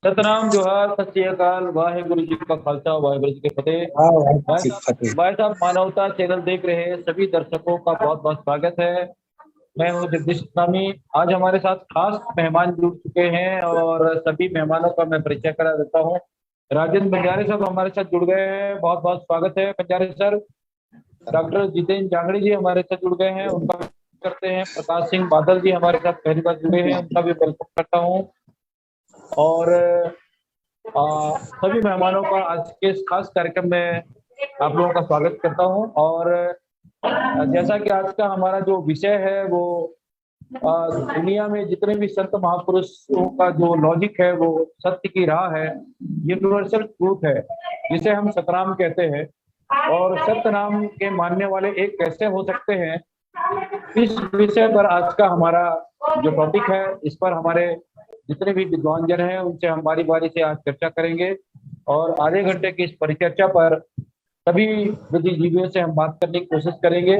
सतनाम जोहार, सत श्री अकाल, वाहेगुरु जी का खालसा, वाहेगुरु जी के फतेह। हाँ भाई भाई ठीक साहब फतेह। भाई साहब मानवता चैनल देख रहे हैं सभी दर्शकों का बहुत बहुत स्वागत है। मैं हूं जगदीश इस्लामी। आज हमारे साथ खास मेहमान जुड़ चुके हैं और सभी मेहमानों का मैं परिचय करा देता हूं। राजेंद्र बंजारे साहब हमारे साथ जुड़ गए हैं, बहुत बहुत स्वागत है बंजारे सर। डॉक्टर जितेंद्र जांगड़ी जी हमारे साथ जुड़ गए हैं, उनका भी करते हैं। प्रकाश सिंह बादल जी हमारे साथ पहली बार जुड़े हैं, उनका भी वेलकम करता हूँ। और सभी मेहमानों का आज के इस खास कार्यक्रम में आप लोगों का स्वागत करता हूं। और जैसा कि आज का हमारा जो विषय है वो दुनिया में जितने भी संत महापुरुषों का जो लॉजिक है वो सत्य की राह है, यूनिवर्सल ट्रूथ है, जिसे हम सतनाम कहते हैं। और सत्य नाम के मानने वाले एक कैसे हो सकते हैं, इस विषय पर आज का हमारा जो टॉपिक है, इस पर हमारे जितने भी विद्वान जन हैं उनसे हम बारी बारी से आज चर्चा करेंगे। और आधे घंटे की इस परिचर्चा पर सभी बुद्धिजीवियों से हम बात करने की कोशिश करेंगे,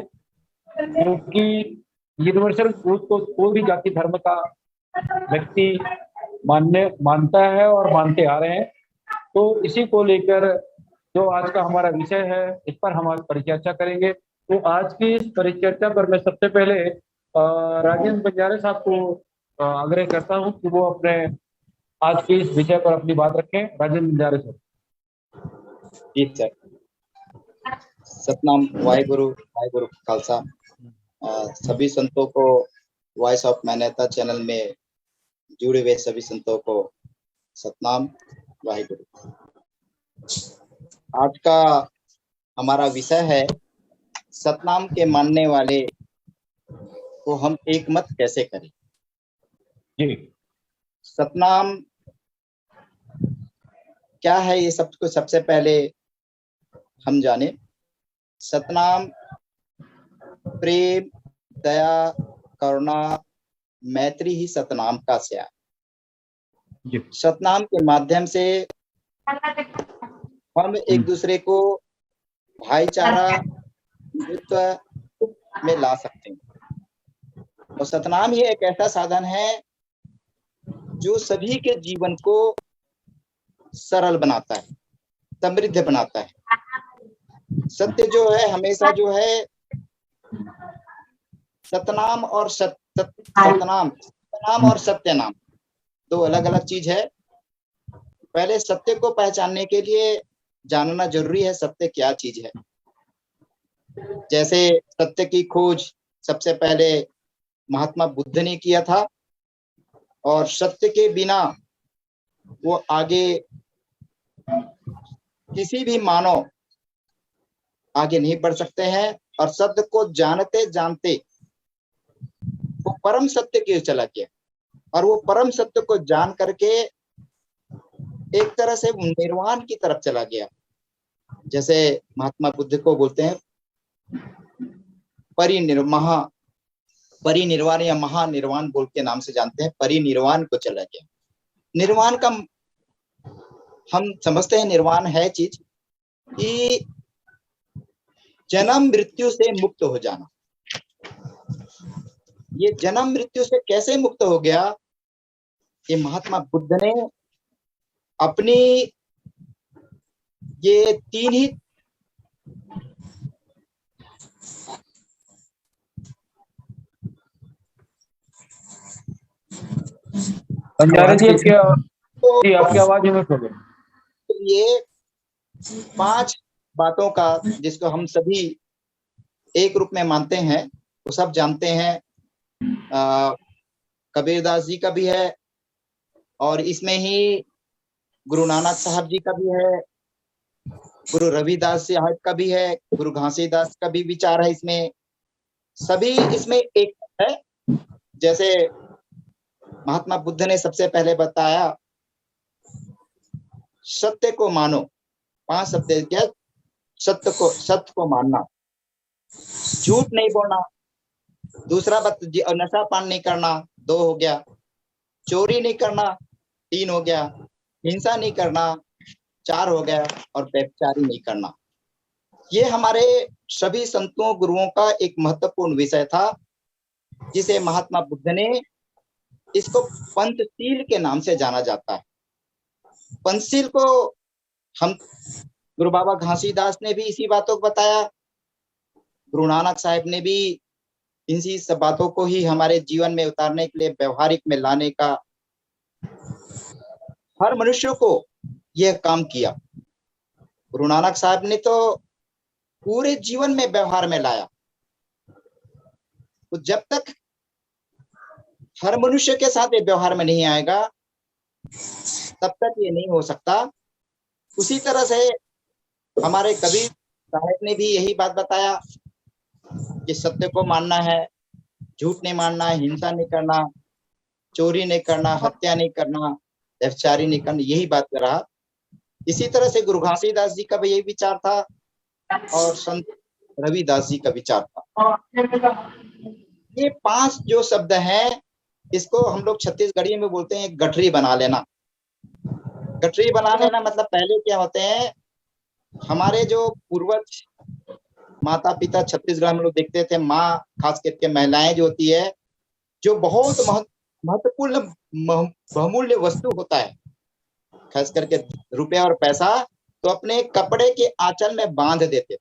क्योंकि यूनिवर्सल ट्रूथ को कोई भी जाति धर्म का व्यक्ति मानता है और मानते आ रहे हैं। तो इसी को लेकर जो आज का हमारा विषय है, इस पर हम आज परिचर्चा करेंगे। तो आज की इस परिचर्चा पर मैं सबसे पहले राजेंद्र बंजारे साहब को आग्रह करता हूं कि वो अपने आज के इस विषय पर अपनी बात रखें। राजेंद्र बंजारे साहब। जी सर। सतनाम वाहेगुरु वाहेगुरु खालसा। सभी संतों को वॉइस ऑफ मान्यता चैनल में जुड़े हुए सभी संतों को सतनाम वाहेगुरु। आज का हमारा विषय है सतनाम के मानने वाले को हम एक मत कैसे करें। जी। सतनाम क्या है ये सबको सबसे पहले हम जाने। सतनाम प्रेम, दया, करुणा, मैत्री ही सतनाम का स्या। सतनाम के माध्यम से हम एक दूसरे को भाईचारा में ला सकते हैं। और सतनाम ही एक ऐसा साधन है जो सभी के जीवन को सरल बनाता है, समृद्ध बनाता है। सत्य जो है हमेशा जो है सतनाम और सतनाम और सत्य नाम दो अलग अलग चीज है। पहले सत्य को पहचानने के लिए जानना जरूरी है सत्य क्या चीज है। जैसे सत्य की खोज सबसे पहले महात्मा बुद्ध ने किया था, और सत्य के बिना वो आगे किसी भी मानव आगे नहीं बढ़ सकते हैं। और सत्य को जानते जानते वो परम सत्य की ओर चला गया, और वो परम सत्य को जान करके एक तरह से निर्वाण की तरफ चला गया। जैसे महात्मा बुद्ध को बोलते हैं परिनिर्वाण या महानिर्वाण बोल के नाम से जानते हैं। परिनिर्वाण को चला गया। निर्वाण का हम समझते हैं निर्वाण है चीज कि जन्म मृत्यु से मुक्त हो जाना। ये जन्म मृत्यु से कैसे मुक्त हो गया, ये महात्मा बुद्ध ने अपनी ये तीन ही बंजारे जी जी आपकी आवाज में हो गई। ये 5 बातों का जिसको हम सभी एक रूप में मानते हैं, वो सब जानते हैं। कबीरदास जी का भी है, और इसमें ही गुरु नानक साहब जी का भी है, गुरु रविदास साहब का भी है, गुरु घासीदास का भी विचार है। इसमें सभी इसमें एक है। जैसे महात्मा बुद्ध ने सबसे पहले बताया सत्य को मानो। 5 शब्द क्या? सत्य को मानना, झूठ नहीं बोलना, दूसरा बात नशा पान नहीं करना, 2 हो गया, चोरी नहीं करना, 3 हो गया, हिंसा नहीं करना, 4 हो गया, और व्यभिचारी नहीं करना। ये हमारे सभी संतों गुरुओं का एक महत्वपूर्ण विषय था, जिसे महात्मा बुद्ध ने इसको पंचशील के नाम से जाना जाता है। पंचशील को हम गुरु बाबा घासीदास ने भी इसी बातों को बताया, गुरु नानक साहिब ने भी इसी सब बातों को ही हमारे जीवन में उतारने के लिए, व्यवहारिक में लाने का हर मनुष्य को यह काम किया। गुरु नानक साहब ने तो पूरे जीवन में व्यवहार में लाया। तो जब तक हर मनुष्य के साथ ये व्यवहार में नहीं आएगा तब तक ये नहीं हो सकता। उसी तरह से हमारे कबीर साहब ने भी यही बात बताया कि सत्य को मानना है, झूठ नहीं मानना है, हिंसा नहीं करना, चोरी नहीं करना, हत्या नहीं करना, व्यभिचारी नहीं करना, यही बात कर रहा। इसी तरह से गुरु घासीदास जी का भी यही विचार था और संत रविदास जी का विचार था। ये 5 जो शब्द हैं इसको हम लोग छत्तीसगढ़ी में बोलते हैं गठरी बना लेना। गठरी बना लेना मतलब पहले क्या होते हैं, हमारे जो पूर्वज माता पिता छत्तीसगढ़ में लोग देखते थे, माँ खास करके महिलाएं जो होती है, जो बहुत महत्वपूर्ण बहुमूल्य वस्तु होता है, खास करके रुपया और पैसा, तो अपने कपड़े के आंचल में बांध देते थे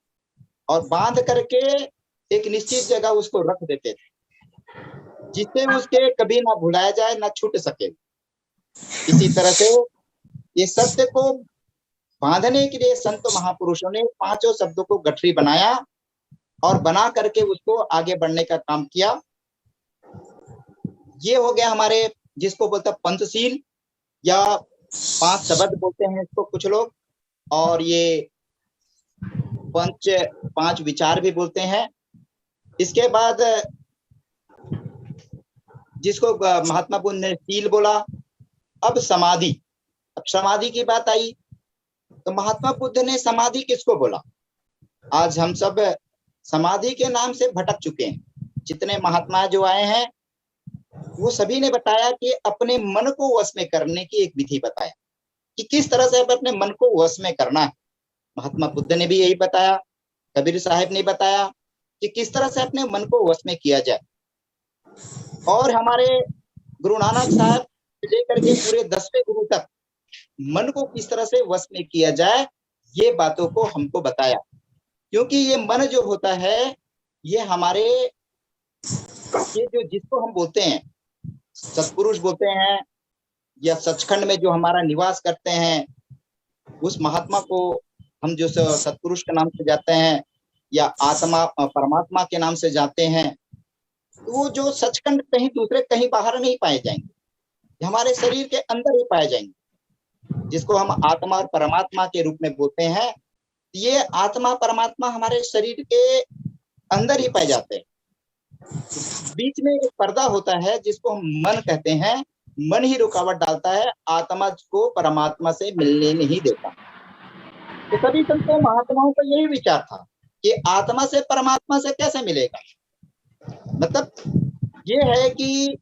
और बांध करके एक निश्चित जगह उसको रख देते थे जिससे उसके कभी ना भुलाया जाए, ना छूट सके। इसी तरह से ये सत्य को बांधने के लिए संत महापुरुषों ने 5 शब्दों को गठरी बनाया और बना करके उसको आगे बढ़ने का काम किया। ये हो गया हमारे, जिसको बोलते हैं पंचशील या 5 शब्द बोलते हैं इसको कुछ लोग, और ये 5 विचार भी बोलते हैं। इसके बाद जिसको महात्मा बुद्ध ने शील बोला, अब समाधि। अब समाधि की बात आई तो महात्मा बुद्ध ने समाधि किसको बोला? आज हम सब समाधि के नाम से भटक चुके हैं। जितने महात्मा जो आए हैं वो सभी ने बताया कि अपने मन को वश में करने की एक विधि बताया कि किस तरह से अपने मन को वश में करना है। महात्मा बुद्ध ने भी यही बताया, कबीर साहब ने बताया कि किस तरह से अपने मन को वश में किया जाए। और हमारे गुरु नानक साहब लेकर के पूरे 10वें गुरु तक मन को किस तरह से वश में किया जाए, ये बातों को हमको बताया। क्योंकि ये मन जो होता है, ये हमारे, ये जो जिसको हम बोलते हैं सत्पुरुष बोलते हैं या सचखंड में जो हमारा निवास करते हैं, उस महात्मा को हम जो सत्पुरुष के नाम से जाते हैं या आत्मा परमात्मा के नाम से जाते हैं, तो वो जो सचखंड कहीं दूसरे कहीं बाहर नहीं पाए जाएंगे, हमारे शरीर के अंदर ही पाए जाएंगे, जिसको हम आत्मा और परमात्मा के रूप में बोलते हैं। ये आत्मा परमात्मा हमारे शरीर के अंदर ही पाए जाते हैं। बीच में एक पर्दा होता है जिसको हम मन कहते हैं। मन ही रुकावट डालता है, आत्मा को परमात्मा से मिलने नहीं देता। तो सभी संतों महात्माओं का यही विचार था कि आत्मा से परमात्मा से कैसे मिलेगा। मतलब ये है कि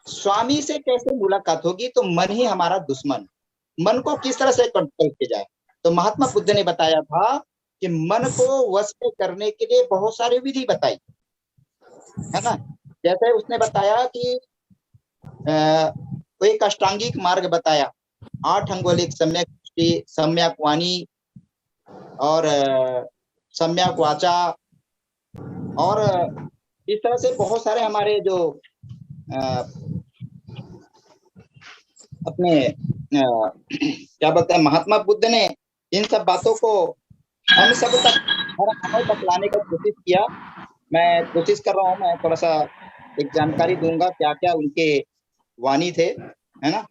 स्वामी से कैसे मुलाकात होगी, तो मन ही हमारा दुश्मन, मन को किस तरह से कंट्रोल किया जाए। तो महात्मा बुद्ध ने बताया था कि मन को वश में करने के लिए बहुत सारी विधि बताई है ना। जैसे उसने बताया कि एक अष्टांगिक मार्ग बताया, 8 अंगुलिक सम्यक दृष्टि, सम्यक वाणी और सम्यक वाचा, और इस तरह से बहुत सारे हमारे जो अपने क्या बोलते हैं महात्मा बुद्ध ने इन सब बातों को हम सब तक, हर अमल तक लाने का कोशिश किया। मैं कोशिश कर रहा हूँ, मैं थोड़ा सा एक जानकारी दूंगा क्या क्या उनके वाणी थे, है ना।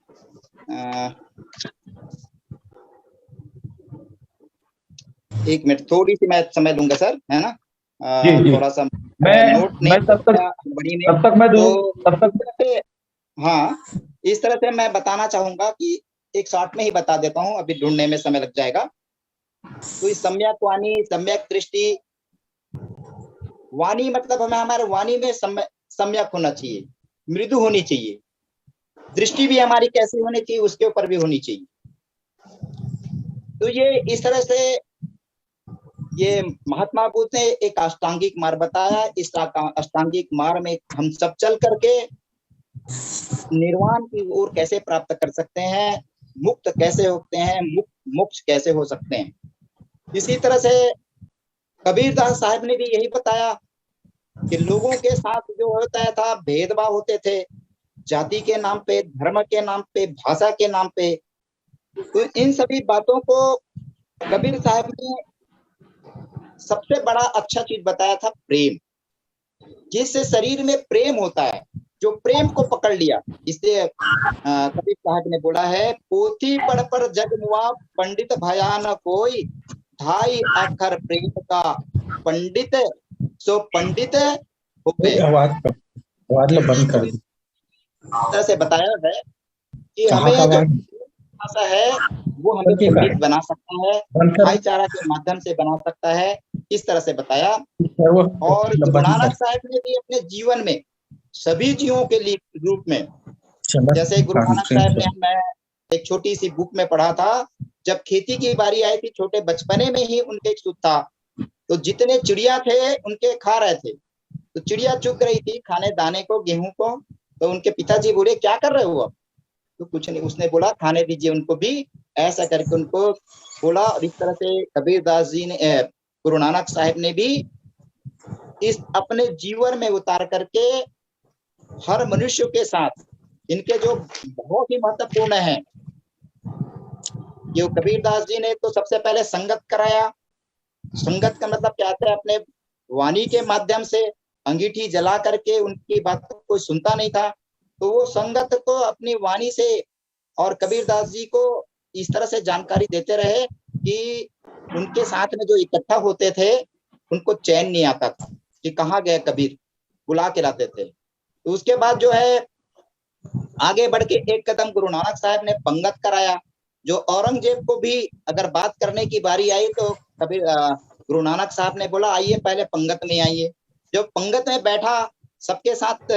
एक मिनट, थोड़ी सी मैं समय लूंगा सर, है ना। थोड़ा सा नोट नहीं, तब तक मैं दूं। हाँ, इस तरह से मैं बताना चाहूंगा कि एक शॉर्ट में ही बता देता हूँ, अभी ढूंढने में समय लग जाएगा। तो इस सम्यक वाणी, सम्यक दृष्टि, वाणी मतलब हमें हमारे वाणी में सम्यक होना चाहिए, मृदु होनी चाहिए। दृष्टि भी हमारी कैसी होनी चाहिए, उसके ऊपर भी होनी चाहिए। तो ये इस तरह से ये महात्मा बुद्ध ने एक अष्टांगिक मार्ग बताया। इस अष्टांगिक मार्ग में हम सब चल करके निर्वाण की ओर कैसे प्राप्त कर सकते हैं, मुक्त कैसे होते हैं, मोक्ष कैसे हो सकते हैं। इसी तरह से कबीरदास साहब ने भी यही बताया कि लोगों के साथ जो होता था भेदभाव होते थे, जाति के नाम पे, धर्म के नाम पे, भाषा के नाम पे। तो इन सभी बातों को कबीर साहब ने सबसे बड़ा अच्छा चीज बताया था प्रेम। जिस शरीर में प्रेम होता है, जो प्रेम को पकड़ लिया, इसलिए कबीर साहब ने बोला है, पोथी पढ़ पर जग मुआ, पंडित भया न कोई, ढाई अक्षर प्रेम का पंडित सो पंडित हो गए। आवाज लो बंद कर दी। तरह से बताया है कि हमें जो भाषा है वो हमें पंडित बना सकता है, भाईचारा के माध्यम से बना सकता है, इस तरह से बताया। और गुरु नानक साहब ने भी अपने जीवन में सभी जीवों के लिए रूप में, जैसे गुरु नानक साहब ने, मैं एक छोटी सी बुक में पढ़ा था, जब खेती की बारी आई थी, छोटे बचपने में ही उनके एक सूत था, तो जितने चिड़िया थे उनके खा रहे थे, तो चिड़िया चुग रही थी खाने दाने को, गेहूं को, तो उनके पिताजी बोले क्या कर रहे हो आप? तो कुछ नहीं, उसने बोला खाने दीजिए उनको भी, ऐसा करके उनको बोला। और इस तरह से कबीरदास जी ने, गुरु नानक साहब ने भी इस अपने जीवन में उतार करके हर मनुष्य के साथ, इनके जो बहुत ही महत्वपूर्ण है, जो कबीरदास जी ने तो सबसे पहले संगत कराया। संगत का मतलब क्या है, अपने वाणी के माध्यम से अंगीठी जला करके उनकी बात को कोई सुनता नहीं था, तो वो संगत को अपनी वाणी से और कबीरदास जी को इस तरह से जानकारी देते रहे कि उनके साथ में जो इकट्ठा होते थे उनको चैन नहीं आता था कि कहाँ गए कबीर, बुला के लाते थे। तो उसके बाद जो है आगे बढ़ के एक कदम गुरु नानक साहब ने पंगत कराया। जो औरंगजेब को भी अगर बात करने की बारी आई तो कबीर गुरु नानक साहब ने बोला आइए पहले पंगत में आइए। जब पंगत में बैठा, सबके साथ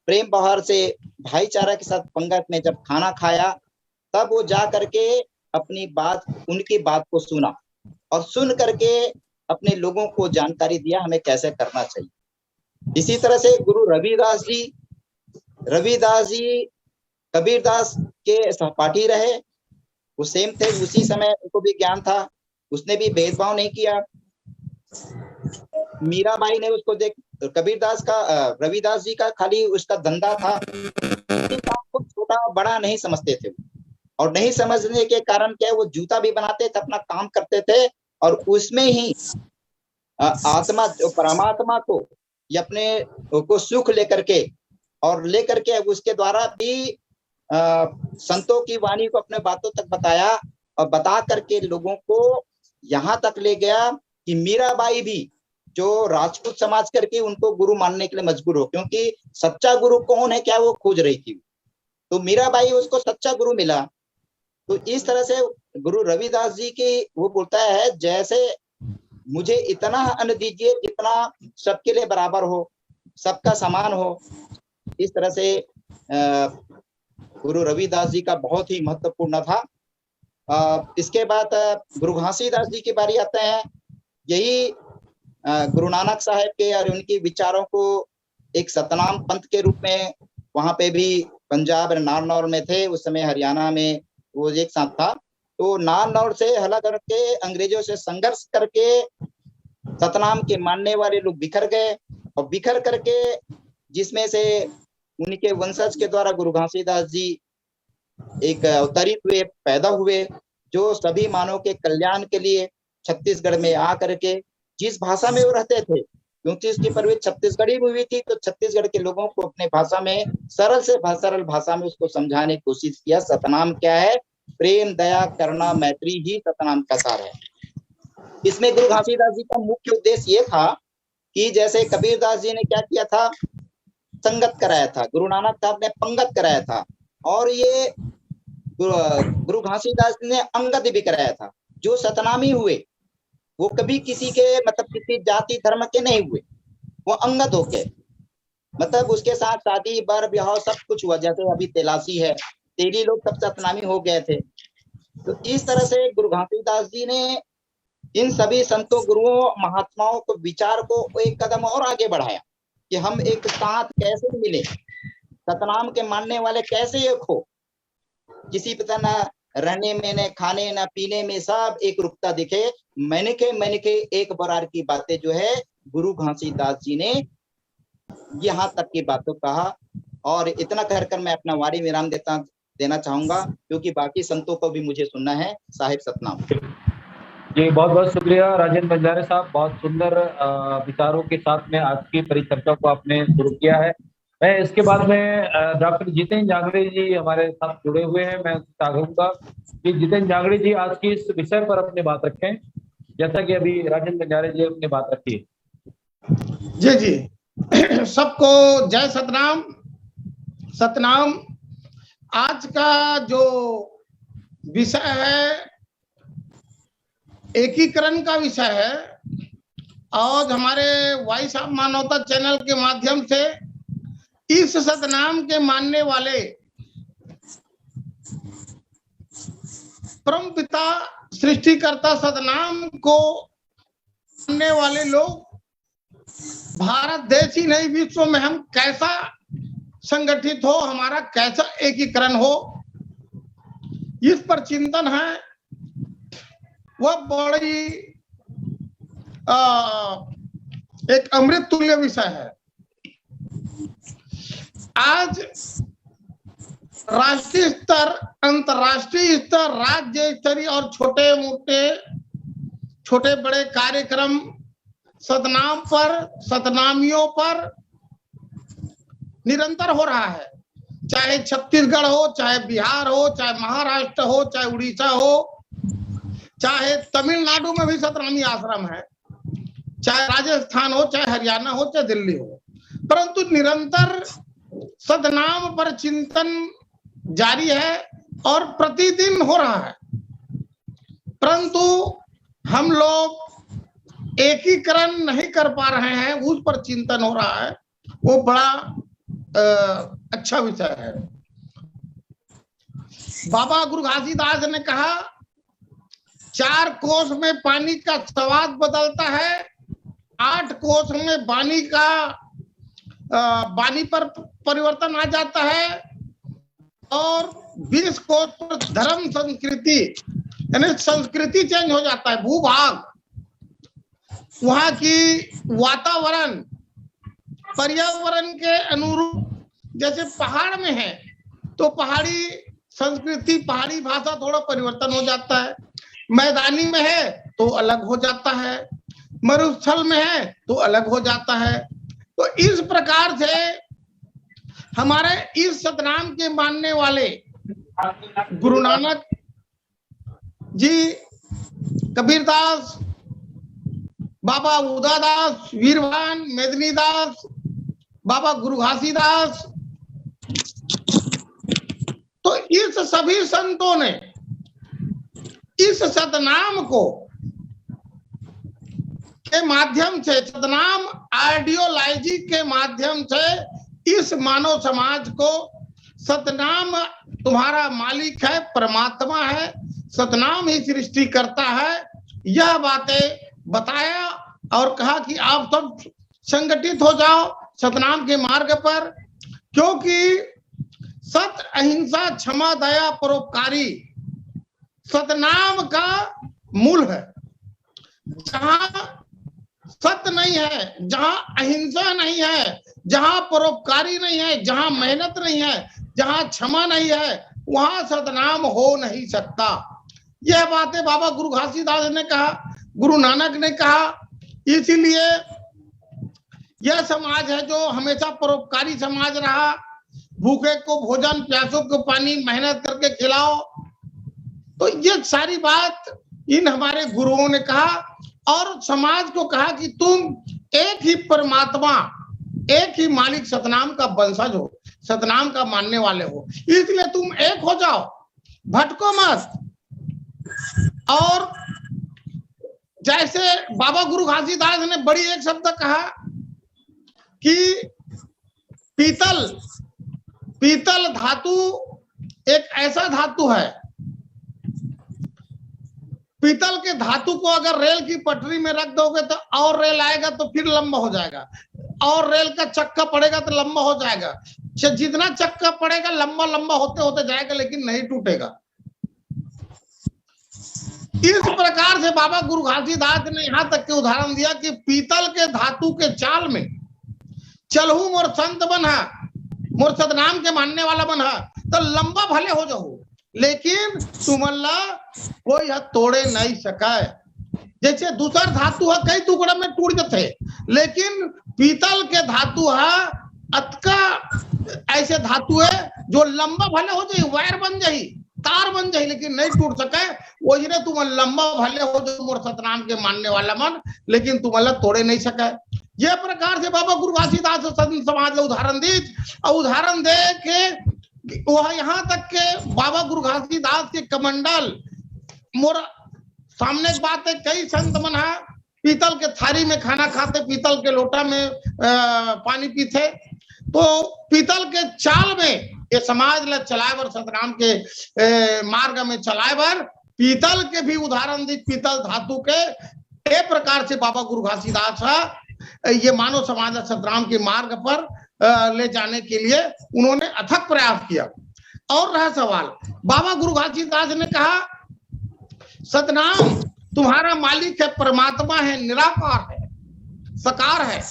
प्रेम बहार से, भाईचारा के साथ पंगत में जब खाना खाया, तब वो जा करके अपनी बात, उनकी बात को सुना और सुन करके अपने लोगों को जानकारी दिया हमें कैसे करना चाहिए। इसी तरह से गुरु रविदास जी कबीरदास के सहपाठी रहे, वो सेम थे, उसी समय उनको भी ज्ञान था, उसने भी भेदभाव नहीं किया। मीराबाई ने उसको देख, कबीरदास का, रविदास जी का खाली उसका धंधा था, छोटा बड़ा नहीं समझते थे, और नहीं समझने के कारण क्या, वो जूता भी बनाते थे, अपना काम करते थे, और उसमें ही आत्मा परमात्मा को या अपने को सुख लेकर के और लेकर के उसके द्वारा भी संतों की वाणी को अपने बातों तक बताया, और बता करके लोगों को यहाँ तक ले गया कि मीराबाई भी जो राजपूत समाज करके उनको गुरु मानने के लिए मजबूर हो, क्योंकि सच्चा गुरु कौन है क्या वो खोज रही थी, तो मीराबाई उसको सच्चा गुरु मिला। तो इस तरह से गुरु रविदास जी की वो बोलता है, जैसे मुझे इतना अन्न दीजिए जितना सबके लिए बराबर हो, सबका समान हो। इस तरह से गुरु रविदास जी का बहुत ही महत्वपूर्ण था। इसके बाद गुरु घासीदास जी की बारी आते हैं। यही गुरु नानक साहब के और उनके विचारों को एक सतनाम पंथ के रूप में, वहां पे भी पंजाब और नारनौल में थे, उस समय हरियाणा में वो एक साथ था। तो नारनौल से हला करके अंग्रेजों से संघर्ष करके सतनाम के मानने वाले लोग बिखर गए, और बिखर करके जिसमें से उनके वंशज के द्वारा गुरु घासीदास जी एक अवतरित हुए, पैदा हुए, जो सभी मानव के कल्याण के लिए छत्तीसगढ़ में आकर के जिस भाषा में वो रहते थे, क्योंकि उसकी परवरिश छत्तीसगढ़ी में हुई थी, तो छत्तीसगढ़ के लोगों को अपने भाषा में सरल भाषा में उसको समझाने की कोशिश किया। सतनाम क्या है? प्रेम, दया, करुणा, मैत्री ही सतनाम का सार है। इसमें गुरु घासीदास जी का मुख्य उद्देश्य ये था कि जैसे कबीरदास जी ने क्या किया था, संगत कराया था, गुरु नानक साहब ने पंगत कराया था, और ये गुरु घासीदास ने अंगद भी कराया था। जो सतनामी हुए वो कभी किसी के मतलब किसी जाति धर्म के नहीं हुए, वो अंगद होके, मतलब उसके साथ शादी बर ब्याह सब कुछ हुआ। जैसे अभी तेलासी है, तेली लोग सब सतनामी हो गए थे। तो इस तरह से गुरु घासीदास जी ने इन सभी संतों, गुरुओं, महात्माओं को विचार को एक कदम और आगे बढ़ाया कि हम एक साथ कैसे मिले, सतनाम के मानने वाले कैसे एक हो, किसी पता ना रहने में न खाने न पीने में सब एक रूपता दिखे। मैंने के एक बरार की बातें जो है गुरु घासीदास जी ने यहाँ तक की बातों कहा। और इतना कहकर मैं अपना वाणी विराम देना चाहूंगा, क्योंकि बाकी संतों को भी मुझे सुनना है। साहिब सतनाम। जी बहुत बहुत शुक्रिया राजेंद्र बंजारे साहब, बहुत सुंदर विचारों के साथ में आज की परिचर्चा को आपने शुरू किया है। मैं इसके बाद में डॉक्टर जितेंद्र जांगड़े जी हमारे साथ जुड़े हुए हैं। मैं चाहूंगा कि जितेंद्र जांगड़े जी आज की इस विषय पर अपनी बात रखें, जैसा कि अभी राजेंद्र बंजारे जी अपनी बात रखी है। जी सबको जय सतनाम। सतनाम। आज का जो विषय है एकीकरण का विषय है। आज हमारे वॉइस ऑफ मानवता चैनल के माध्यम से इस सतनाम के मानने वाले परम पिता सृष्टिकर्ता सतनाम को मानने वाले लोग भारत देश ही नहीं विश्व में हम कैसा संगठित हो, हमारा कैसा एकीकरण हो, इस पर चिंतन है। वह बड़ी एक अमृत तुल्य विषय है। आज राष्ट्रीय स्तर, अंतर्राष्ट्रीय स्तर, राज्य स्तरीय और छोटे बड़े कार्यक्रम सतनाम पर, सतनामियों पर निरंतर हो रहा है। चाहे छत्तीसगढ़ हो, चाहे बिहार हो, चाहे महाराष्ट्र हो, चाहे उड़ीसा हो, चाहे तमिलनाडु में भी सतनामी आश्रम है, चाहे राजस्थान हो, चाहे हरियाणा हो, चाहे दिल्ली हो, परंतु निरंतर सतनाम पर चिंतन जारी है और प्रतिदिन हो रहा है। परंतु हम लोग एकीकरण नहीं कर पा रहे हैं, उस पर चिंतन हो रहा है। वो बड़ा अच्छा विषय है। बाबा गुरु घासीदास ने कहा 4 कोस में पानी का स्वाद बदलता है, 8 कोस में वाणी पर परिवर्तन आ जाता है और 20 कोस पर धर्म संस्कृति यानी संस्कृति चेंज हो जाता है। भूभाग, वहां की वातावरण, पर्यावरण के अनुरूप, जैसे पहाड़ में है तो पहाड़ी संस्कृति, पहाड़ी भाषा थोड़ा परिवर्तन हो जाता है, मैदानी में है तो अलग हो जाता है, मरुस्थल में है तो अलग हो जाता है। तो इस प्रकार से हमारे इस सतनाम के मानने वाले गुरु नानक जी, कबीरदास, बाबा उदादास, वीरभान, मेदिनीदास, बाबा गुरु घासीदास, तो इस सभी संतों ने इस सतनाम को के माध्यम से, सतनाम आइडियोलॉजी के माध्यम से इस मानव समाज को सतनाम तुम्हारा मालिक है, परमात्मा है, सतनाम ही सृष्टि करता है, यह बातें बताया और कहा कि आप सब संगठित हो जाओ सतनाम के मार्ग पर, क्योंकि सत्य, अहिंसा, क्षमा, दया, परोपकारी सतनाम का मूल है। जहां सत्य नहीं है, जहां अहिंसा नहीं है, जहां परोपकारी नहीं है, जहां मेहनत नहीं है, जहां क्षमा नहीं है, वहां सतनाम हो नहीं सकता। यह बातें बाबा गुरु घासीदास ने कहा, गुरु नानक ने कहा। इसीलिए यह समाज है जो हमेशा परोपकारी समाज रहा। भूखे को भोजन, प्यासों को पानी, मेहनत करके खिलाओ। तो ये सारी बात इन हमारे गुरुओं ने कहा और समाज को कहा कि तुम एक ही परमात्मा, एक ही मालिक सतनाम का वंशज हो, सतनाम का मानने वाले हो, इसलिए तुम एक हो जाओ, भटको मत। और जैसे बाबा गुरु घासीदास ने बड़ी एक शब्द कहा कि पीतल धातु एक ऐसा धातु है, पीतल के धातु को अगर रेल की पटरी में रख दोगे तो और रेल आएगा तो फिर लंबा हो जाएगा, और रेल का चक्का पड़ेगा तो लंबा हो जाएगा। जितना चक्का पड़ेगा लंबा लंबा होते होते जाएगा, लेकिन नहीं टूटेगा। इस प्रकार से बाबा गुरु घासीदास ने यहाँ तक के उदाहरण दिया कि पीतल के धातु के चाल में चलहू मोर संत बन है, मोर सतनाम के मानने वाला बन है, तो लंबा भले हो जाओ लेकिन तुमल्ला कोई तोड़े नहीं सका। जैसे दूसर धातु है कई टुकड़ा में टूट जाते, लेकिन पीतल के धातु है अतका ऐसे धातु है जो लंबा भले हो जाए, वायर बन जाए, तार बन जाए, लेकिन नहीं टूट सके। वही ने तुम लंबा भले हो जो मोर सतनाम के मानने वाला मन, लेकिन तुम तोड़े नहीं सके। ये प्रकार से बाबा गुरु घासीदास संत समाज उदाहरण दी और उदाहरण दे के वह यहाँ तक के बाबा गुरु घासीदास के कमंडल मोर सामने एक बात है, कई संत मन है पीतल के थारी में खाना खाते, पीतल के लोटा में पानी पीते, तो पीतल के चाल में ये समाज ला चलाए बर, सतनाम के मार्ग में चलाए बर पीतल के भी उदाहरण दी। पीतल धातु के एक प्रकार से बाबा गुरु घासीदास ये मानव समाज सतनाम के मार्ग पर ले जाने के लिए उन्होंने अथक प्रयास किया। और रहा सवाल, बाबा गुरु घासीदास ने कहा सतनाम तुम्हारा मालिक है, परमात्मा है, निराकार है, सकार है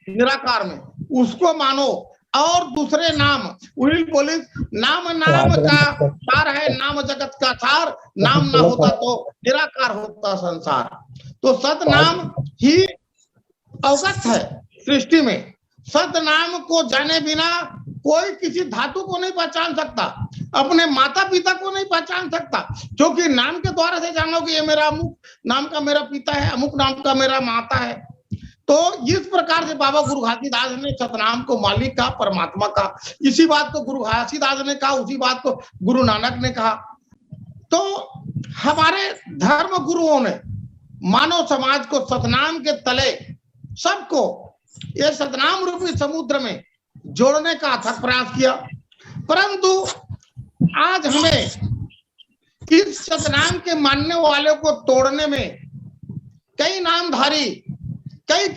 निराकार में, उसको मानो। और दूसरे नाम वही बोले नाम नाम का सार है, नाम जगत का सार, नाम ना होता तो निराकार होता संसार। तो सतनाम ही अवगत है सृष्टि में, सतनाम को जाने बिना कोई किसी धातु को नहीं पहचान सकता, अपने माता पिता को नहीं पहचान सकता, क्योंकि नाम के द्वारा से जानो कि ये मेरा अमुक नाम का मेरा पिता है, अमुक नाम का मेरा माता है। तो इस प्रकार से बाबा गुरु घासीदास ने सतनाम को मालिक कहा, परमात्मा कहा। इसी बात को गुरु घासीदास ने कहा, उसी बात को गुरु नानक ने कहा। तो हमारे धर्म गुरुओं ने मानव समाज को सतनाम के तले सबको ये सतनाम रूपी समुद्र में जोड़ने का अथक प्रयास किया, परंतु आज हमें इस सतनाम के मानने वालों को तोड़ने में कई नामधारी, कई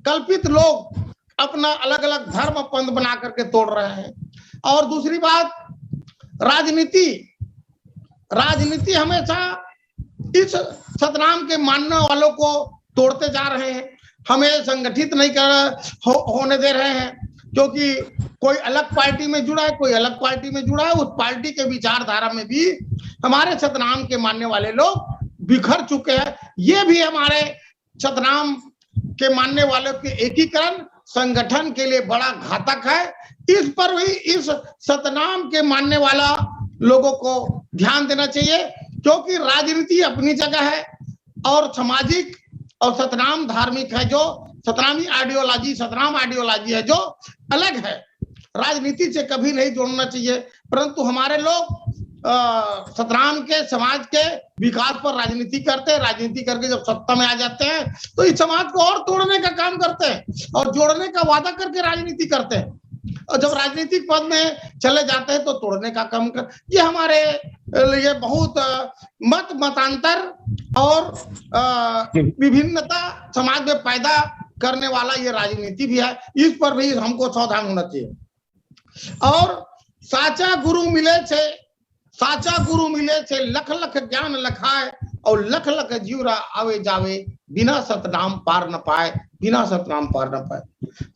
कल्पित लोग अपना अलग अलग धर्म पंथ बना करके तोड़ रहे हैं। और दूसरी बात, राजनीति हमेशा इस सतनाम के मानने वालों को तोड़ते जा रहे हैं, हमें संगठित नहीं होने दे रहे हैं, क्योंकि कोई अलग पार्टी में जुड़ा है, कोई अलग पार्टी में जुड़ा है, उस पार्टी के विचारधारा में भी हमारे सतनाम के मानने वाले लोग बिखर चुके हैं। ये भी हमारे सतनाम के मानने वालों के एकीकरण संगठन के लिए बड़ा घातक है। इस पर भी इस सतनाम के मानने वाला लोगों को ध्यान देना चाहिए, क्योंकि राजनीति अपनी जगह है और सामाजिक और सतनाम धार्मिक है, जो सतनामी आइडियोलॉजी सतनाम आइडियोलॉजी है जो अलग है, राजनीति से कभी नहीं जोड़ना चाहिए। परंतु हमारे लोग सतनाम के समाज के विकास पर राजनीति करते हैं, राजनीति करके जब सत्ता में आ जाते हैं तो इस समाज को और तोड़ने का काम करते हैं और जोड़ने का वादा करके राजनीति करते हैं, और जब राजनीतिक पद में चले जाते हैं तो तोड़ने का काम कर। ये हमारे लिए बहुत मतांतर और विभिन्नता समाज में पैदा करने वाला ये राजनीति भी है। इस पर भी हमको सावधान होना चाहिए। और साचा गुरु मिले छे लख लख ज्ञान लखाए, और लख लख जीवरा आवे जावे, बिना सतनाम पार न पाए, बिना सतनाम पार न पाए।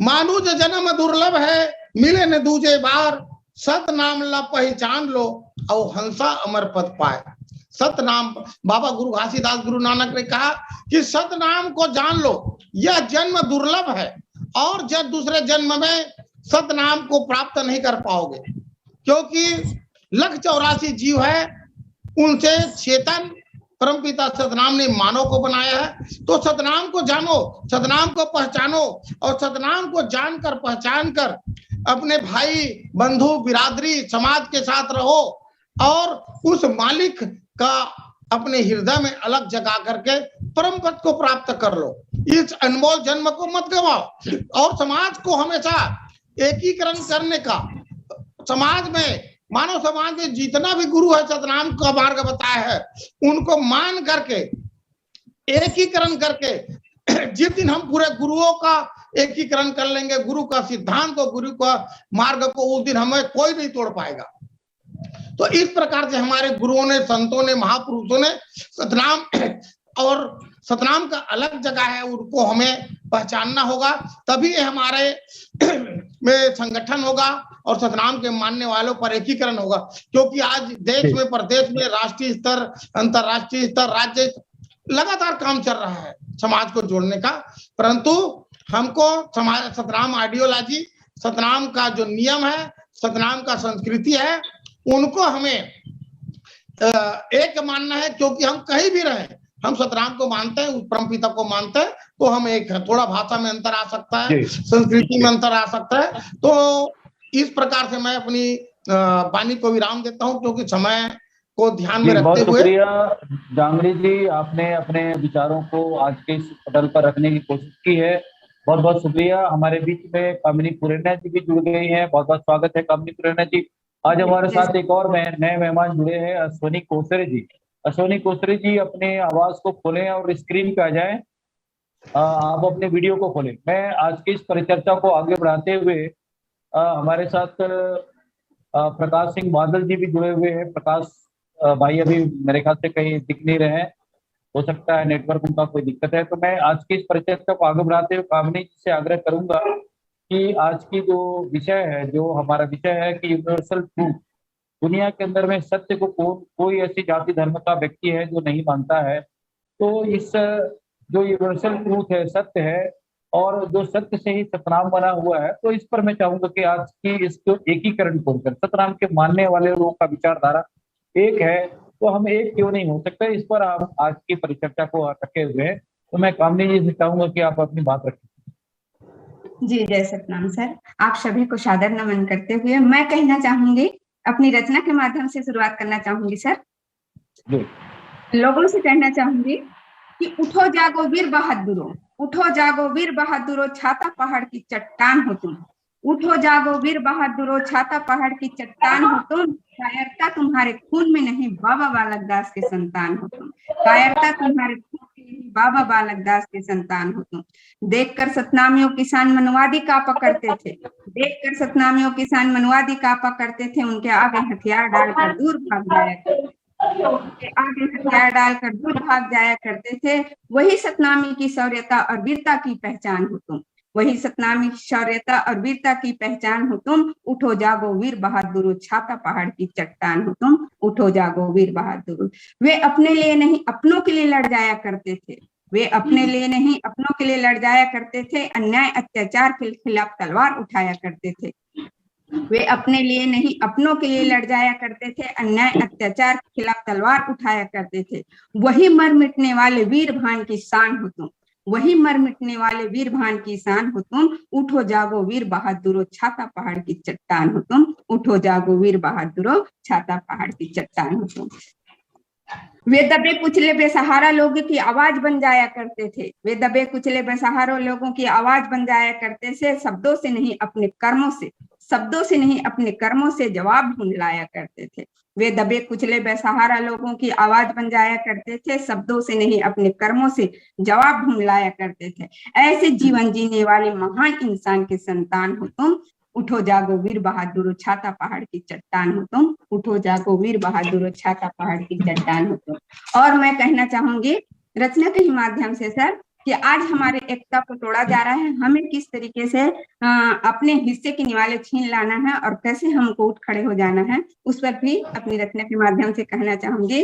मानुज जन्म दुर्लभ है, मिले न दूजे बार, सतनाम ला पहचान लो, और हंसा अमर पद पाए। सतनाम, बाबा गुरु घासीदास गुरु नानक ने कहा कि सतनाम को जान लो, यह जन्म दुर्लभ है, और जब दूसरे जन्म में सतनाम को प्राप्त नहीं कर पाओगे, क्योंकि 184 जीव है, उनसे चेतन परमपिता सतनाम ने मानव को बनाया है। तो सतनाम को जानो, सतनाम को पहचानो, और सतनाम को जानकर पहचान कर अपने भाई बंधु बिरादरी समाज के साथ रहो, और उस मालिक का अपने हृदय में अलग जगा करके परम पद को प्राप्त कर लो। इस अनमोल जन्म को मत गवाओ। और समाज को हमेशा एकीकरण करने का, समाज में मानव समाज में जितना भी गुरु है सतनाम का मार्ग बताया है, उनको मान करके एकीकरण करके, जिस दिन हम पूरे गुरुओं का एकीकरण कर लेंगे, गुरु का सिद्धांत और गुरु का मार्ग को, उस दिन हमें कोई नहीं तोड़ पाएगा। तो इस प्रकार से हमारे गुरुओं ने, संतों ने, महापुरुषों ने सतनाम और सतनाम का अलग जगह है, उनको हमें पहचानना होगा, तभी हमारे में संगठन होगा और सतनाम के मानने वालों पर एकीकरण होगा। क्योंकि आज देश में, प्रदेश में, राष्ट्रीय स्तर, अंतरराष्ट्रीय स्तर, राज्य लगातार काम चल रहा है समाज को जोड़ने का, परंतु हमको समाज, सतनाम आइडियोलॉजी, सतनाम का जो नियम है, सतनाम का संस्कृति है, उनको हमें एक मानना है। क्योंकि हम कहीं भी रहे, हम सतनाम को मानते हैं, परमपिता को मानते हैं, तो हम एक है। थोड़ा भाषा में अंतर आ सकता है, संस्कृति में अंतर आ सकता है, तो इस प्रकार से मैं अपनी वाणी को विराम देता हूं, क्योंकि समय को ध्यान में रखते बहुत हुए। शुक्रिया जांगड़ी जी, आपने अपने विचारों को आज के इस पटल पर रखने की कोशिश की है। बहुत बहुत शुक्रिया। हमारे बीच में कामिनी पुरेना जी भी जुड़ गई हैं, बहुत बहुत स्वागत है कामिनी पुरेना जी। आज हमारे साथ एक और नए मेहमान जुड़े हैं, अश्वनी कोसरे जी। अश्वनी कोसरे जी, अपने आवाज को खोलें और स्क्रीन पे आ जाएं। आप अपने वीडियो को खोलें। मैं आज की इस परिचर्चा को आगे बढ़ाते हुए हमारे साथ प्रकाश सिंह बादल जी भी जुड़े हुए हैं। प्रकाश भाई अभी मेरे ख्याल से कहीं दिख नहीं रहे हैं, हो सकता है नेटवर्क उनका कोई दिक्कत है। तो मैं आज की इस परिचर्चा को आगे बढ़ाते हुए कामिनी जी से आग्रह करूंगा कि आज की जो विषय है, जो हमारा विषय है कि यूनिवर्सल ट्रूथ, दुनिया के अंदर में सत्य को कोई ऐसी जाति धर्म का व्यक्ति है जो नहीं मानता है। तो इस जो यूनिवर्सल ट्रूथ है, सत्य है, और जो सत्य से ही सतनाम बना हुआ है, तो इस पर मैं चाहूंगा कि आज की इसको एकीकरण को कर, सतनाम के मानने वाले लोगों का विचारधारा एक है, तो हम एक क्यों नहीं हो सकते, इस पर हम आज की परिचर्चा को रखे हुए हैं। तो मैं कामिनी जी से चाहूंगा कि आप अपनी बात रखें। जी, जय सतनाम सर। आप सभी को सादर नमन करते हुए मैं कहना चाहूंगी, अपनी रचना के माध्यम से शुरुआत करना चाहूंगी सर। लोगों से कहना चाहूंगी कि उठो जागो वीर बहादुरों, उठो जागो वीर बहादुरों, छाता पहाड़ की चट्टान हो तुम। उठो जागो वीर बहादुरों, छाता पहाड़ की चट्टान हो तुम। कायरता तुम्हारे खून में नहीं, बाबा बालक दास के संतान हो तुम। कायरता तुम्हारे खून में नहीं, बाबा बालक दास के संतान हो तुम। देखकर सतनामियों किसान मनवादी कापा करते थे, देखकर सतनामियों किसान मनवादी कापा करते थे। उनके आगे हथियार डालकर दूर भाग जाया करते थे, उनके आगे हथियार डालकर दूर भाग जाया करते थे। वही सतनामी की शौर्यता और वीरता की पहचान हो तुम, वही सतनामी की शौर्यता और वीरता की पहचान हो तुम। उठो जागो वीर बहादुरों, छाता पहाड़ की चट्टान हो तुम। उठो जागो वीर बहादुरों। वे अपने लिए नहीं अपनों के लिए लड़ जाया करते थे, वे अपने लिए नहीं अपनों के लिए लड़ जाया करते थे। अन्याय अत्याचार के खिलाफ तलवार उठाया करते थे, वे अपने लिए नहीं अपनों के लिए लड़ जाया करते थे। अन्याय अत्याचार के खिलाफ तलवार उठाया करते थे। वही मर मिटने वाले वीर भान की शान हो तुम, वही मर मिटने वाले वीर भान की शान हो तुम। उठो जागो वीर बहादुरों, छाता पहाड़ की चट्टान हो तुम। उठो जागो वीर बहादुरों, छाता पहाड़ की चट्टान हो तुम। वे दबे कुचले बेसहारा लोगों की आवाज बन जाया करते थे, वे दबे कुचले बेसहारा लोगों की आवाज बन जाया करते थे। शब्दों से नहीं अपने कर्मों से, शब्दों से नहीं अपने कर्मों से जवाब ढूंढ लाया करते थे। वे दबे कुचले बेसहारा लोगों की आवाज बन जाया करते थे, शब्दों से नहीं अपने कर्मों से जवाब ढूंढ लाया करते थे। ऐसे जीवन जीने वाले महान इंसान के संतान हो तुम। उठो जागो वीर बहादुरों, छाता पहाड़ की चट्टान हो तुम। उठो जागो वीर बहादुरों, छाता पहाड़ की चट्टान हो तुम। और मैं कहना चाहूंगी रचना के ही माध्यम से सर कि आज हमारे एकता को तोड़ा जा रहा है, हमें किस तरीके से अपने हिस्से के निवाले छीन लाना है और कैसे हमको उठ खड़े हो जाना है, उस पर भी अपनी रचना के माध्यम से कहना चाहूंगी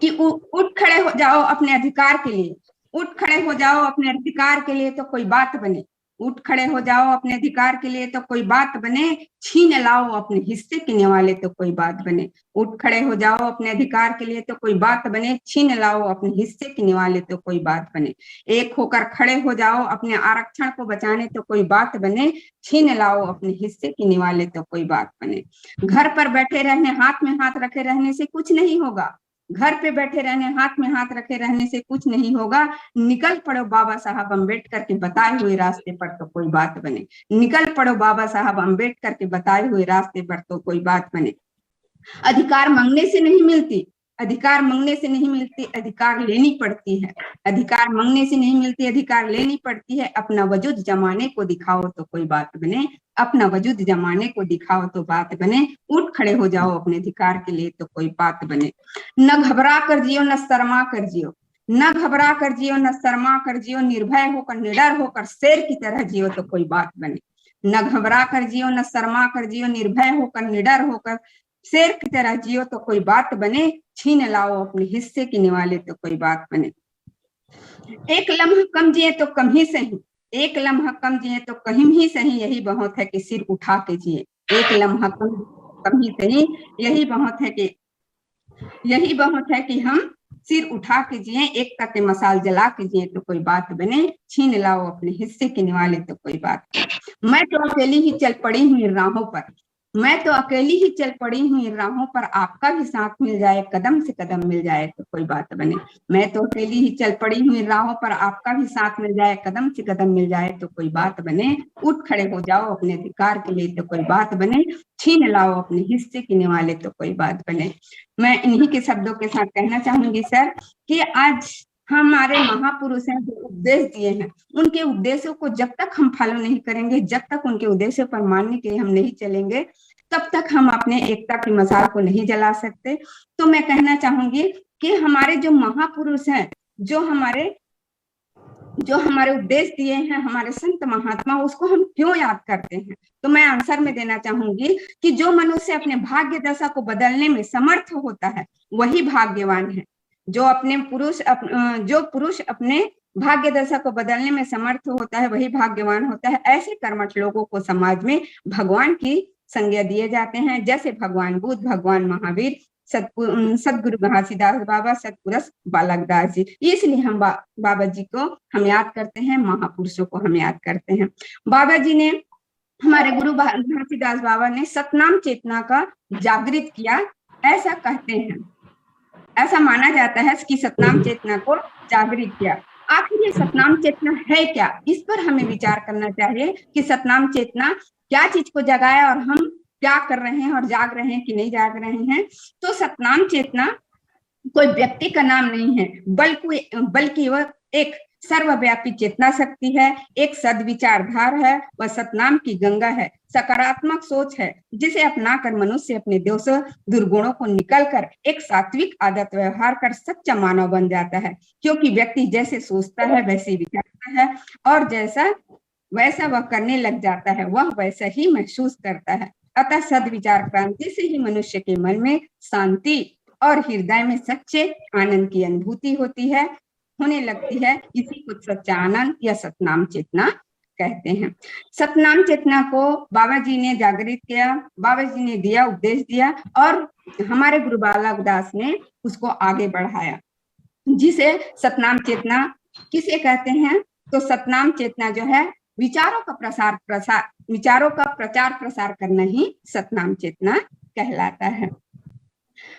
कि उठ खड़े हो जाओ अपने अधिकार के लिए, उठ खड़े हो जाओ अपने अधिकार के लिए तो कोई बात बने। उठ खड़े हो जाओ अपने अधिकार के लिए तो कोई बात बने, छीन लाओ अपने हिस्से के निवाले तो कोई बात बने। उठ खड़े हो जाओ अपने अधिकार के लिए तो कोई बात बने, छीन लाओ अपने हिस्से के निवाले तो कोई बात बने। एक होकर खड़े हो जाओ अपने आरक्षण को बचाने तो कोई बात बने, छीन लाओ अपने हिस्से के निवाले तो कोई बात बने। घर पर बैठे रहने, हाथ में हाथ रखे रहने से कुछ नहीं होगा, घर पे बैठे रहने, हाथ में हाथ रखे रहने से कुछ नहीं होगा। निकल पड़ो बाबा साहब अम्बेडकर के बताए हुए रास्ते पर तो कोई बात बने। निकल पड़ो बाबा साहब अम्बेडकर के बताए हुए रास्ते पर तो कोई बात बने। अधिकार मांगने से नहीं मिलती, अधिकार मांगने से नहीं मिलती, अधिकार लेनी पड़ती है। अधिकार मांगने से नहीं मिलती, अधिकार लेनी पड़ती है। अपना वजूद जमाने को दिखाओ तो कोई बात बने, अपना वजूद जमाने को दिखाओ तो बात बने, उठ खड़े हो जाओ अपने अधिकार के लिए तो कोई बात बने। न घबरा कर जियो न शर्मा कर जियो, न घबरा कर जियो न शर्मा कर जियो, निर्भय होकर निडर होकर शेर की तरह जियो तो कोई बात बने। न घबरा कर जियो न शर्मा कर जियो, निर्भय होकर निडर होकर शेर की तरह जियो तो कोई बात बने, छीन लाओ अपने हिस्से की निवाले तो कोई बात बने। एक लम्हा कम जिए तो कम ही सही, एक लम्हा कम जिए तो कहीं ही सही, यही बहुत है कि सिर उठा के जिए। एक लम्हा कम ही सही, यही बहुत है कि हम सिर उठा के जिए, एकता के मसाल जला के जिए तो कोई बात बने, छीन लाओ अपने हिस्से के निवाले तो कोई बात बने। मैं तो अकेली ही चल पड़ी हूँ इन राहों पर, मैं तो अकेली ही चल पड़ी हूँ इन राहों पर, आपका भी साथ मिल जाए कदम से कदम मिल जाए तो कोई बात बने। मैं तो अकेली ही चल पड़ी हूँ इन राहों पर, आपका भी साथ मिल जाए कदम से कदम मिल जाए तो कोई बात बने, उठ खड़े हो जाओ अपने अधिकार के लिए तो कोई बात बने, छीन लाओ अपने हिस्से के निवाले तो कोई बात बने। मैं इन्हीं के शब्दों के साथ कहना चाहूंगी सर कि आज हमारे महापुरुष हैं जो उपदेश दिए हैं, उनके उपदेशों को जब तक हम फॉलो नहीं करेंगे, जब तक उनके उद्देश्यों पर मानने के लिए हम नहीं चलेंगे, तब तक हम अपने एकता की मसाल को नहीं जला सकते। तो मैं कहना चाहूंगी कि हमारे जो महापुरुष हैं, जो हमारे उपदेश दिए हैं, हमारे संत महात्मा, उसको हम क्यों याद करते हैं? तो मैं आंसर में देना चाहूंगी कि जो मनुष्य अपने भाग्य दशा को बदलने में समर्थ होता है वही भाग्यवान है। जो पुरुष अपने भाग्य दशा को बदलने में समर्थ होता है वही भाग्यवान होता है। ऐसे कर्मठ लोगों को समाज में भगवान की संज्ञा दिए जाते हैं, जैसे भगवान बुद्ध, भगवान महावीर, सदगुरु घासीदास बाबा, सतपुरुष बालकदास जी। इसलिए हम बाबा जी को हम याद करते हैं, महापुरुषों को हम याद करते हैं। बाबा जी ने, हमारे गुरु घासीदास बाबा ने सतनाम चेतना का जागृत किया, ऐसा कहते हैं, ऐसा माना जाता है कि सतनाम चेतना को जागृत किया। आखिर ये सतनाम चेतना है क्या? इस पर हमें विचार करना चाहिए कि सतनाम चेतना क्या चीज को जगाया और हम क्या कर रहे हैं और जाग रहे हैं कि नहीं जाग रहे हैं। तो सतनाम चेतना कोई व्यक्ति का नाम नहीं है, बल्कि वह एक सर्वव्यापी चेतना शक्ति है, एक सद्विचारधार है, वह सतनाम की गंगा है, सकारात्मक सोच है, जिसे अपनाकर मनुष्य अपने दोषों दुर्गुणों को निकलकर एक सात्विक आदत व्यवहार कर सच्चा मानव बन जाता है। क्योंकि व्यक्ति जैसे सोचता है वैसे विचारता है और वैसा वह करने लग जाता है, वह वैसा ही महसूस करता है। अतः सद्विचार क्रांति से ही मनुष्य के मन में शांति और हृदय में सच्चे आनंद की अनुभूति होने लगती है। इसी को सच्चा आनंद या सतनाम चेतना कहते हैं। सतनाम चेतना को बाबा जी ने जागृत किया, बाबा जी ने दिया, उपदेश दिया और हमारे गुरु बालकदास ने उसको आगे बढ़ाया। जिसे सतनाम चेतना किसे कहते हैं? तो सतनाम चेतना जो है विचारों का प्रचार प्रसार करना ही सतनाम चेतना कहलाता है।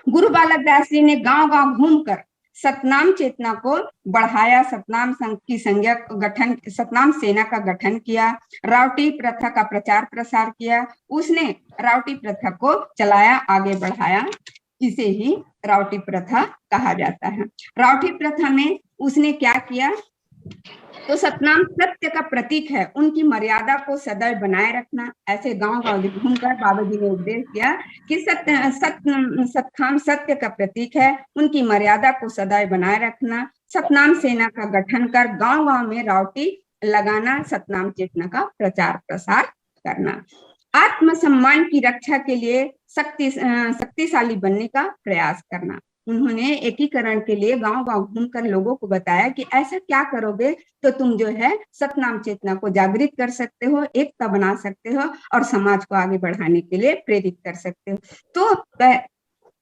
गुरु बालकदास जी ने गांव-गांव घूमकर सतनाम चेतना को बढ़ाया, सतनाम संघ की संज्ञा गठन, सतनाम सेना का गठन किया, रावटी प्रथा का प्रचार प्रसार किया। उसने रावटी प्रथा को चलाया, आगे बढ़ाया, इसे ही रावटी प्रथा कहा जाता है। रावटी प्रथा में उसने क्या किया? तो सतनाम सत्य का प्रतीक है, उनकी मर्यादा को सदैव बनाए रखना। ऐसे गांव-गांव घूमकर बाबा जी ने उपदेश दिया कि सतनाम सत्य का प्रतीक है, उनकी मर्यादा को सदैव बनाए रखना। सतनाम सेना का गठन कर गांव-गांव में रावटी लगाना, सतनाम चेतना का प्रचार प्रसार करना। आत्मसम्मान की रक्षा के लिए शक्तिशाली बनने का प्रयास करना। उन्होंने एकीकरण के लिए गांव-गांव घूमकर लोगों को बताया कि ऐसा क्या करोगे तो तुम जो है सतनाम चेतना को जागृत कर सकते हो, एकता बना सकते हो और समाज को आगे बढ़ाने के लिए प्रेरित कर सकते हो। तो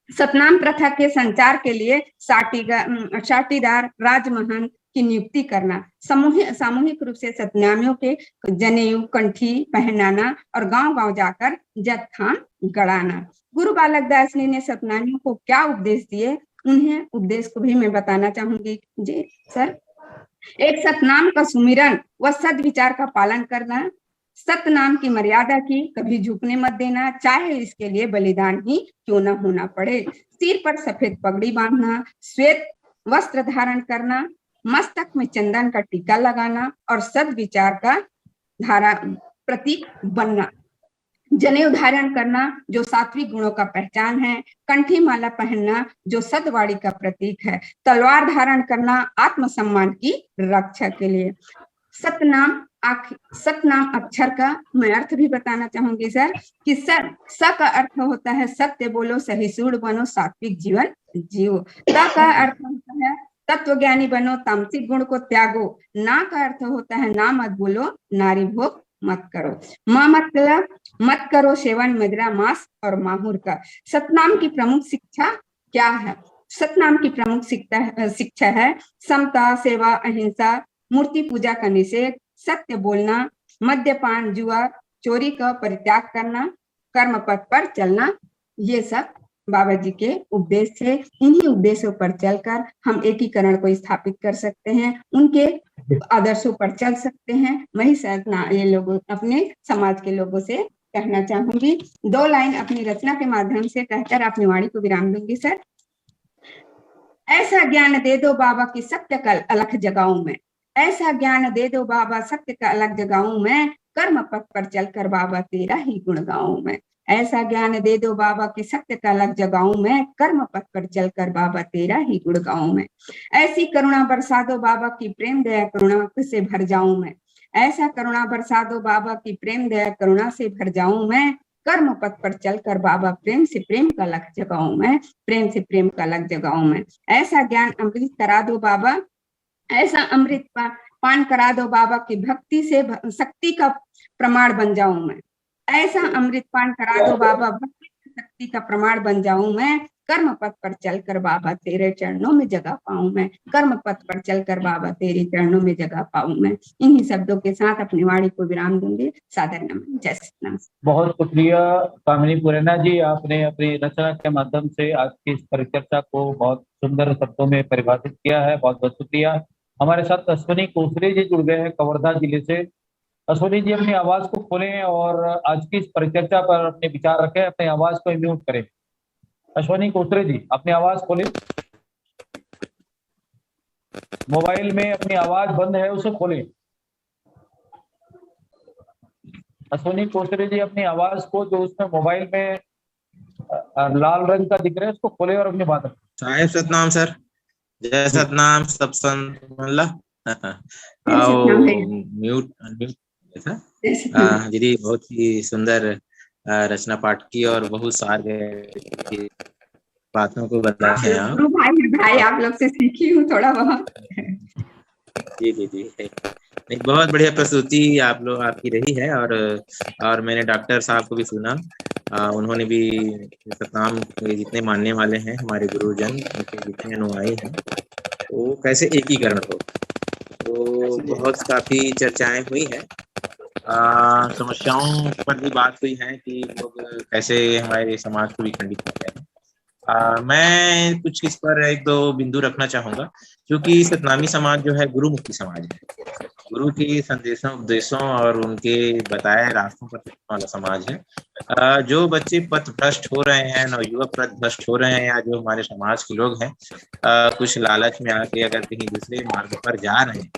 सतनाम प्रथा के संचार के लिए साटीदार राजमहंत की नियुक्ति करना, सामूहिक रूप से सतनामियों के जनेऊ कंठी पहनाना और गांव-गांव जाकर जत्था गड़ाना। गुरु बालकदास ने सतनामियों को क्या उपदेश दिए, उन्हें उपदेश को भी मैं बताना चाहूंगी जी सर। एक सतनाम का सुमिरन व सद्विचार का पालन करना, सतनाम की मर्यादा की कभी झुकने मत देना, चाहे इसके लिए बलिदान ही क्यों न होना पड़े। सिर पर सफेद पगड़ी बांधना, श्वेत वस्त्र धारण करना, मस्तक में चंदन का टीका लगाना और सद्विचार का प्रतीक बनना, जनेऊ धारण करना जो सात्विक गुणों का पहचान है, कंठी माला पहनना जो सद्वाणी का प्रतीक है, तलवार धारण करना आत्मसम्मान की रक्षा के लिए। सतनाम अक्षर का मैं अर्थ भी बताना चाहूंगी सर कि स का अर्थ होता है सत्य बोलो, सहिष्णु बनो, सात्विक जीवन जियो। त का अर्थ होता है तत्व ज्ञानी बनो, तामसिक गुण को त्यागो। ना का अर्थ होता है ना मत बोलो, नारी भोग मत करो। मतलब मत करो सेवन मदिरा, मांस और माहूर का। सतनाम की प्रमुख शिक्षा क्या है? सतनाम की प्रमुख शिक्षा है समता, सेवा, अहिंसा, मूर्ति पूजा का निषेध, सत्य बोलना, मद्यपान, जुआ, चोरी का परित्याग करना, कर्म पथ पर चलना। ये सब बाबा जी के उपदेश थे। इन्हीं उपदेशों पर चलकर हम एकीकरण को स्थापित कर सकते हैं, उनके आदर्शों पर चल सकते हैं। वही ये लोग अपने समाज के लोगों से कहना चाहूंगी। 2 लाइन अपनी रचना के माध्यम से कहकर अपनी वाणी को विराम दूंगी सर। ऐसा ज्ञान दे दो बाबा की सत्य का अलख जगाऊं मैं, ऐसा ज्ञान दे दो बाबा सत्य का अलग जगाऊं मैं, कर्म पथ पर चलकर बाबा तेरा ही गुण गाऊं मैं। ऐसा ज्ञान दे दो बाबा की सत्य का अलग जगाऊं मैं, कर्म पथ पर चलकर बाबा तेरा ही गुण गाऊं मैं। ऐसी करुणा बरसा दो बाबा की प्रेम दया करुणा से भर जाऊं मैं, ऐसा करुणा बरसा दो बाबा की प्रेम दया करुणा से भर जाऊं मैं। कर्म पथ पर चलकर बाबा प्रेम से प्रेम का लख जगाऊं मैं, प्रेम से प्रेम का लख जगाऊं मैं। ऐसा ज्ञान अमृत करा दो बाबा, ऐसा अमृत पान करा दो बाबा की भक्ति से शक्ति का प्रमाण बन जाऊं मैं। ऐसा अमृत पान करा दो बाबा भक्ति से शक्ति का प्रमाण बन जाऊं मैं। कर्म पथ पर चलकर बाबा तेरे चरणों में जगह पाऊं मैं, कर्म पथ पर चलकर बाबा तेरे चरणों में जगह पाऊं मैं। इन्हीं शब्दों के साथ अपनी वाणी को विराम दूंगी। सादर नमन। जय श्री राम। बहुत शुक्रिया कामिनी पुरेना जी, आपने अपनी रचना के माध्यम से आज की इस परिचर्चा को बहुत सुंदर शब्दों में परिभाषित किया है। बहुत बहुत शुक्रिया। हमारे साथ अश्विनी कोसरे जी जुड़ गए हैं कवर्धा जिले से। अश्विनी जी अपनी आवाज को खोलें और आज की इस परिचर्चा पर अपने विचार रखें। अपनी आवाज को म्यूट करें। अश्विनी कोसरे जी अपनी आवाज खोलें। मोबाइल में अपनी आवाज बंद है उसे खोलें। अश्विनी कोसरे जी अपनी आवाज को जो उसमें मोबाइल में लाल रंग का दिख रहा है उसको खोले और अपनी बात रखें। साहेब सतनाम सर। जय सतनाम सब संत म्यूट दीदी बहुत ही सुंदर रचना पाठ की और बहुत सारे बातों को बताए हैं आप। भाई आप लोग से सीखी हूँ थोड़ा बहुत। जी दीदी एक बहुत बढ़िया प्रस्तुति आप लोग आपकी रही है। और मैंने डॉक्टर साहब को भी सुना, उन्होंने भी सतनाम के जितने मानने वाले हैं हमारे गुरुजन, उनके जितने अनुयायी हैं, वो कैसे एकीकरण हो, तो बहुत काफी चर्चाएं हुई हैं। समस्याओं पर भी बात हुई है कि लोग कैसे हमारे समाज को विखंडित कर रहे हैं। मैं कुछ इस पर 1-2 बिंदु रखना चाहूंगा, क्योंकि सतनामी समाज जो है गुरुमुखी समाज है। गुरु के संदेशों उपदेशों और उनके बताए रास्तों पर चलने वाला समाज है। जो बच्चे पथ भ्रष्ट हो रहे हैं, नवयुवक पथ भ्रष्ट हो रहे हैं, या जो हमारे समाज के लोग हैं कुछ लालच में आके अगर कहीं दूसरे मार्ग पर जा रहे हैं,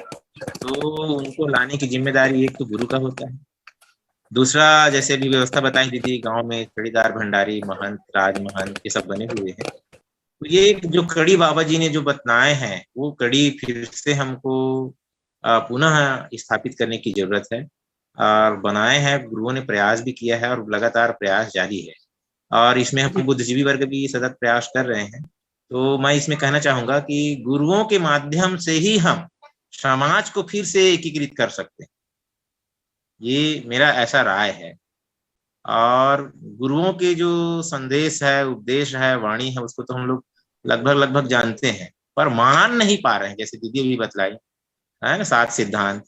तो उनको लाने की जिम्मेदारी एक तो गुरु का होता है। दूसरा, जैसे भी व्यवस्था बताई दीदी, गांव में कड़ीदार, भंडारी, महंत, राजमहंत ये सब बने हुए हैं। तो ये जो कड़ी बाबा जी ने जो बतलाए हैं, वो कड़ी फिर से हमको पुनः स्थापित करने की जरूरत है। और बनाए हैं, गुरुओं ने प्रयास भी किया है और लगातार प्रयास जारी है। और इसमें हम बुद्धिजीवी वर्ग भी सतत प्रयास कर रहे हैं। तो मैं इसमें कहना चाहूंगा कि गुरुओं के माध्यम से ही हम समाज को फिर से एकीकृत कर सकते हैं, ये मेरा ऐसा राय है। और गुरुओं के जो संदेश है, उपदेश है, वाणी है, उसको तो हम लोग लगभग जानते हैं, पर मान नहीं पा रहे हैं। जैसे दीदी भी बतलाई है ना, 7 सिद्धांत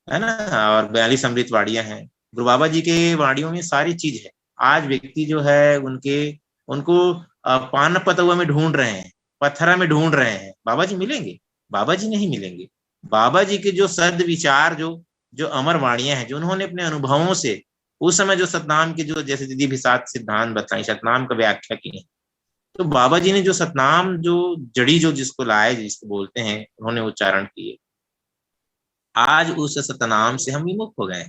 है ना, और 42 अमृत वाणियां हैं। गुरु बाबा जी के वाणियों में सारी चीज है। आज व्यक्ति जो है उनको पान पतुआ में ढूंढ रहे हैं, पत्थरा में ढूंढ रहे हैं, बाबा जी मिलेंगे? बाबा जी नहीं मिलेंगे। बाबा जी के जो सद विचार, जो अमर वाणियां हैं, जो उन्होंने अपने अनुभवों से उस समय जो सतनाम के जो, जैसे दीदी भी 7 सिद्धांत बताई, सतनाम का व्याख्या की, तो बाबा जी ने जो सतनाम जो जड़ी जो जिसको लाए, जिसको बोलते हैं, उन्होंने उच्चारण किए। आज उस सतनाम से हम विमुख हो गए।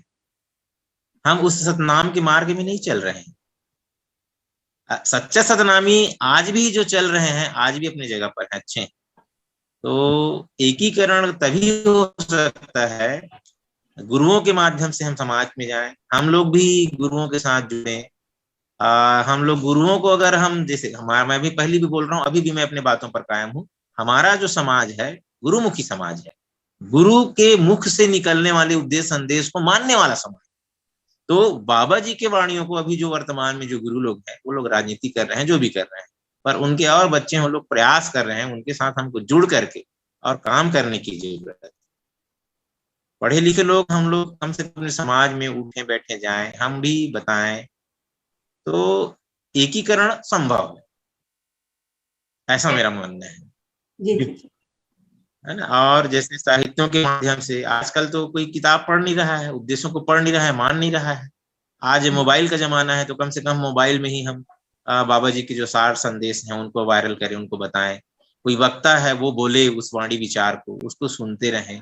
हम उस सतनाम के मार्ग में नहीं चल रहे हैं। सच्चा सतनामी आज भी जो चल रहे हैं आज भी अपनी जगह पर हैं, अच्छे हैं। तो एकीकरण तभी हो सकता है गुरुओं के माध्यम से हम समाज में जाएं, हम लोग भी गुरुओं के साथ जुड़े। हम लोग गुरुओं को अगर हम जैसे हमारा, मैं भी पहले भी बोल रहा हूँ, अभी भी मैं अपने बातों पर कायम हूँ, हमारा जो समाज है गुरुमुखी समाज है, गुरु के मुख से निकलने वाले उपदेश संदेश को मानने वाला समाज। तो बाबा जी के वाणियों को अभी जो वर्तमान में जो गुरु लोग हैं वो लोग राजनीति कर रहे हैं, जो भी कर रहे हैं, पर उनके और बच्चे हैं वो लोग प्रयास कर रहे हैं, उनके साथ हमको जुड़ करके और काम करने की जरूरत है। पढ़े लिखे लोग हम लोग कम से कम अपने समाज में उठे बैठे जाएं, हम भी बताएं, तो एकीकरण संभव है, ऐसा मेरा मानना है। जी है ना। और जैसे साहित्यों के माध्यम से आजकल तो कोई किताब पढ़ नहीं रहा है, उपदेशों को पढ़ नहीं रहा है, मान नहीं रहा है। आज मोबाइल का जमाना है, तो कम से कम मोबाइल में ही हम बाबा जी के जो सार संदेश हैं उनको वायरल करें, उनको बताएं। कोई वक्ता है वो बोले उस वाणी विचार को, उसको सुनते रहें।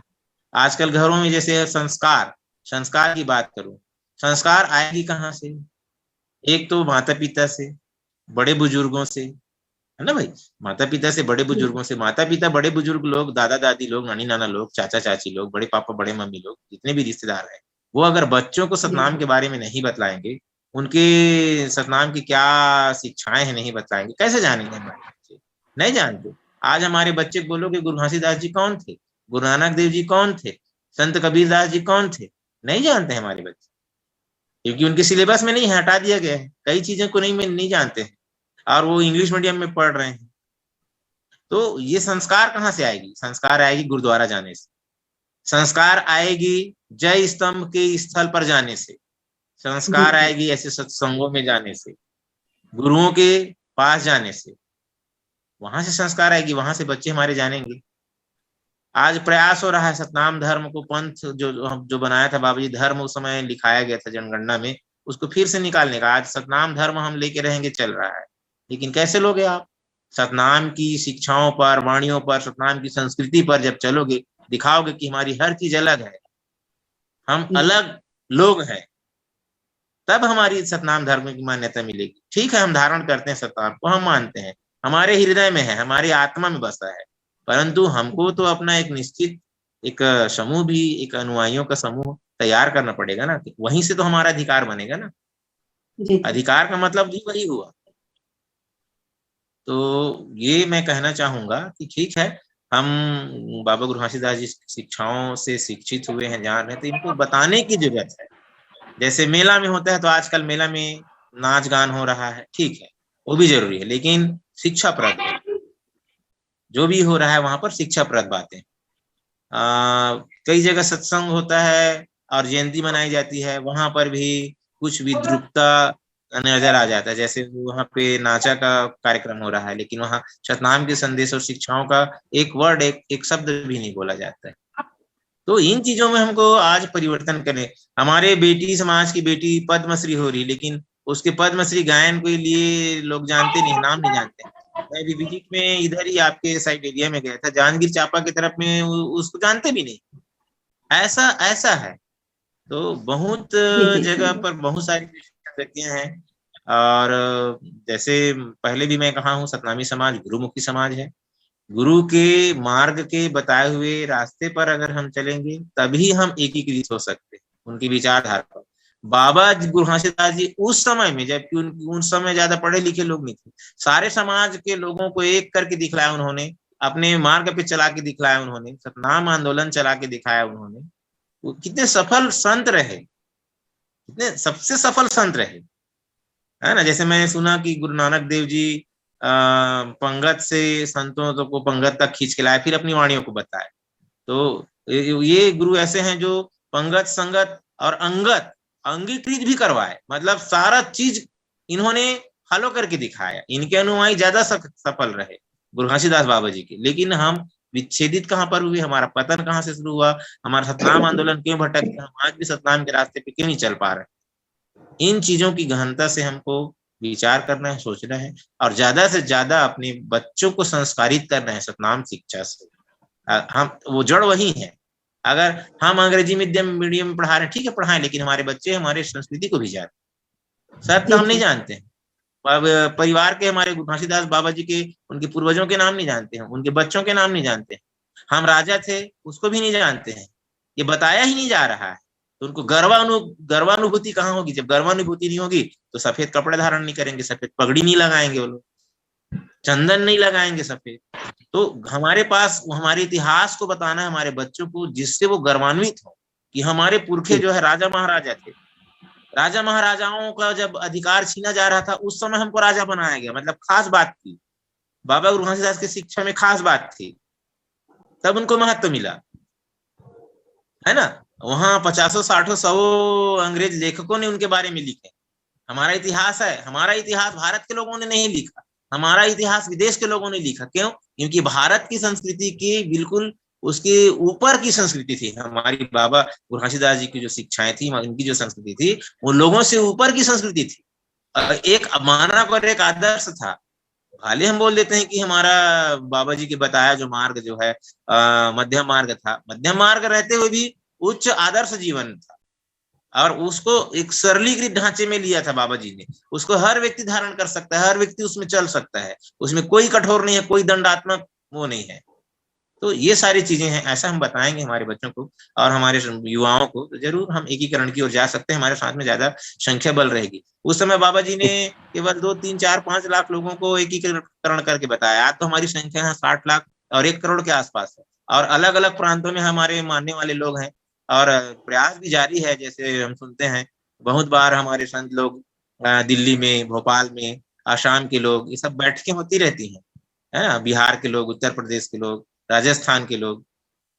आजकल घरों में जैसे संस्कार की बात करूं, संस्कार आएगी कहाँ से? एक तो माता पिता से, बड़े बुजुर्गों से, है ना भाई, माता पिता से, बड़े बुजुर्गों से। माता पिता, बड़े बुजुर्ग लोग, दादा दादी लोग, नानी नाना लोग, चाचा चाची लोग, बड़े पापा बड़े मम्मी लोग, जितने भी रिश्तेदार हैं, वो अगर बच्चों को सतनाम के बारे में नहीं बतलाएंगे, उनके सतनाम की क्या शिक्षाएं हैं नहीं बतलाएंगे, कैसे जानेंगे हमारे बच्चे? नहीं जानते। आज हमारे बच्चे बोलोगे गुरु घासीदास जी कौन थे, गुरु नानक देव जी कौन थे, संत कबीरदास जी कौन थे, नहीं जानते हमारे बच्चे, क्योंकि उनके सिलेबस में नहीं है, हटा दिया गया है। कई चीजें को नहीं जानते हैं और वो इंग्लिश मीडियम में पढ़ रहे हैं। तो ये संस्कार कहाँ से आएगी? संस्कार आएगी गुरुद्वारा जाने से, संस्कार आएगी जय स्तंभ के स्थल पर जाने से, संस्कार आएगी ऐसे सत्संगों में जाने से, गुरुओं के पास जाने से, वहां से संस्कार आएगी, वहां से बच्चे हमारे जानेंगे। आज प्रयास हो रहा है सतनाम धर्म को, पंथ जो बनाया था बाबा जी, धर्म उस समय लिखाया गया था जनगणना में, उसको फिर से निकालने का। आज सतनाम धर्म हम लेके रहेंगे चल रहा है, लेकिन कैसे लोगे आप? सतनाम की शिक्षाओं पर, वाणियों पर, सतनाम की संस्कृति पर जब चलोगे, दिखाओगे कि हमारी हर चीज अलग है, हम अलग लोग हैं, तब हमारी सतनाम धर्म की मान्यता मिलेगी। ठीक है, हम धारण करते हैं सतनाम को, हम मानते हैं, हमारे हृदय में है, हमारी आत्मा में बसा है, परंतु हमको तो अपना एक निश्चित एक समूह भी, एक अनुयायियों का समूह तैयार करना पड़ेगा ना, वहीं से तो हमारा अधिकार बनेगा ना। अधिकार का मतलब भी वही हुआ। तो ये मैं कहना चाहूंगा कि ठीक है, हम बाबा गुरु घासीदास जी शिक्षाओं से शिक्षित हुए हैं, जान रहे हैं, तो इनको बताने की जरूरत है। जैसे मेला में होता है, तो आजकल मेला में नाच गान हो रहा है, ठीक है, वो भी जरूरी है, लेकिन शिक्षाप्रद जो भी हो रहा है वहां पर शिक्षाप्रद बातें। कई जगह सत्संग होता है और जयंती मनाई जाती है, वहां पर भी कुछ विद्रूपता नजर आ जाता है। जैसे वहां पे नाचा का कार्यक्रम हो रहा है, लेकिन वहां सतनाम के संदेश और शिक्षाओं का एक वर्ड, एक शब्द भी नहीं बोला जाता है। तो इन चीजों में हमको आज परिवर्तन करें। हमारे बेटी, समाज की बेटी पद्मश्री हो रही, लेकिन उसके पद्मश्री गायन के लिए लोग जानते नहीं, नाम नहीं जानते। मैं भी विजिट में इधर ही आपके साइड एरिया में गया था, जांजगीर चांपा की तरफ में, उसको जानते भी नहीं। ऐसा है। तो बहुत जगह पर बहुत सारी व्यक्तियां हैं, और जैसे पहले भी मैं कहा हूँ, सतनामी समाज गुरुमुखी समाज है। गुरु के मार्ग के बताए हुए रास्ते पर अगर हम चलेंगे, तभी हम एकीकृत हो सकते हैं उनकी विचारधारा पर। बाबा गुरु घासीदास जी उस समय में, जबकि उस समय ज्यादा पढ़े लिखे लोग नहीं थे, सारे समाज के लोगों को एक करके दिखलाया उन्होंने, अपने मार्ग पे चला के दिखलाया उन्होंने, सतनाम आंदोलन चला के दिखाया उन्होंने। वो कितने सफल संत रहे, कितने सबसे सफल संत रहे, है ना। जैसे मैंने सुना कि गुरु नानक देव जी पंगत से संतों को पंगत तक खींच के लाए, फिर अपनी वाणियों को बताए। तो ये गुरु ऐसे हैं जो पंगत, संगत और अंगत अंगीकृत भी करवाए, मतलब सारा चीज इन्होंने फॉलो करके दिखाया। इनके अनुयायी ज्यादा सफल रहे गुरु घासीदास बाबा जी के, लेकिन हम विच्छेदित कहाँ पर हुए, हमारा पतन कहाँ से शुरू हुआ, हमारा सतनाम आंदोलन क्यों भटक गया, हम आज भी सतनाम के रास्ते पे क्यों नहीं चल पा रहे। इन चीजों की गहनता से हमको विचार करना है, सोचना है, और ज्यादा से ज्यादा अपने बच्चों को संस्कारित करना है सतनाम शिक्षा से। हम वो जड़ वही है, अगर हम अंग्रेजी मीडियम में पढ़ा रहे हैं, ठीक है पढ़ाएं, लेकिन हमारे बच्चे हमारे संस्कृति को भी जानते, सब नाम नहीं जानते हैं। अब परिवार के हमारे घासीदास बाबा जी के, उनके पूर्वजों के नाम नहीं जानते हैं, उनके बच्चों के नाम नहीं जानते हैं। हम राजा थे उसको भी नहीं जानते हैं, ये बताया ही नहीं जा रहा है। तो उनको गर्वानुभूति कहाँ होगी? जब गर्वानुभूति नहीं होगी तो सफेद कपड़े धारण नहीं करेंगे, सफेद पगड़ी नहीं लगाएंगे, वो लोग चंदन नहीं लगाएंगे सफेद। तो हमारे पास हमारे इतिहास को बताना है हमारे बच्चों को, जिससे वो गर्वान्वित हो कि हमारे पुरखे जो है राजा महाराजा थे। राजा महाराजाओं का जब अधिकार छीना जा रहा था उस समय हमको राजा बनाया गया, मतलब खास बात थी, बाबा गुरु घासीदास की शिक्षा में खास बात थी, तब उनको महत्व मिला, है ना। वहां 50-60-100 अंग्रेज लेखकों ने उनके बारे में लिखे। हमारा इतिहास है, हमारा इतिहास भारत के लोगों ने नहीं लिखा, हमारा इतिहास विदेश के लोगों ने लिखा। क्यों? क्योंकि भारत की संस्कृति की बिल्कुल उसके ऊपर की संस्कृति थी। हमारी बाबा गुरु घासीदास जी की जो शिक्षाएं थी, उनकी जो संस्कृति थी, वो लोगों से ऊपर की संस्कृति थी। एक मानक और एक आदर्श था। हाल ही हम बोल देते हैं कि हमारा बाबा जी के बताया जो मार्ग जो है मध्यम मार्ग था, मध्यम मार्ग रहते हुए भी उच्च आदर्श जीवन था, और उसको एक सरलीकृत ढांचे में लिया था बाबा जी ने। उसको हर व्यक्ति धारण कर सकता है, हर व्यक्ति उसमें चल सकता है, उसमें कोई कठोर नहीं है, कोई दंडात्मक वो नहीं है। तो ये सारी चीजें हैं, ऐसा हम बताएंगे हमारे बच्चों को और हमारे युवाओं को, तो जरूर हम एकीकरण की ओर जा सकते हैं, हमारे साथ में ज्यादा संख्या बल रहेगी। उस समय बाबा जी ने केवल 2, 3, 4, 5 लाख लोगों को एकीकरण करके बताया। आज तो हमारी संख्या है 60 लाख और 1 करोड़ के आसपास है, और अलग अलग प्रांतों में हमारे मानने वाले लोग हैं, और प्रयास भी जारी है। जैसे हम सुनते हैं बहुत बार हमारे संत लोग दिल्ली में, भोपाल में, आसाम के लोग, ये सब बैठकें होती रहती हैं, है ना, बिहार के लोग, उत्तर प्रदेश के लोग, राजस्थान के लोग।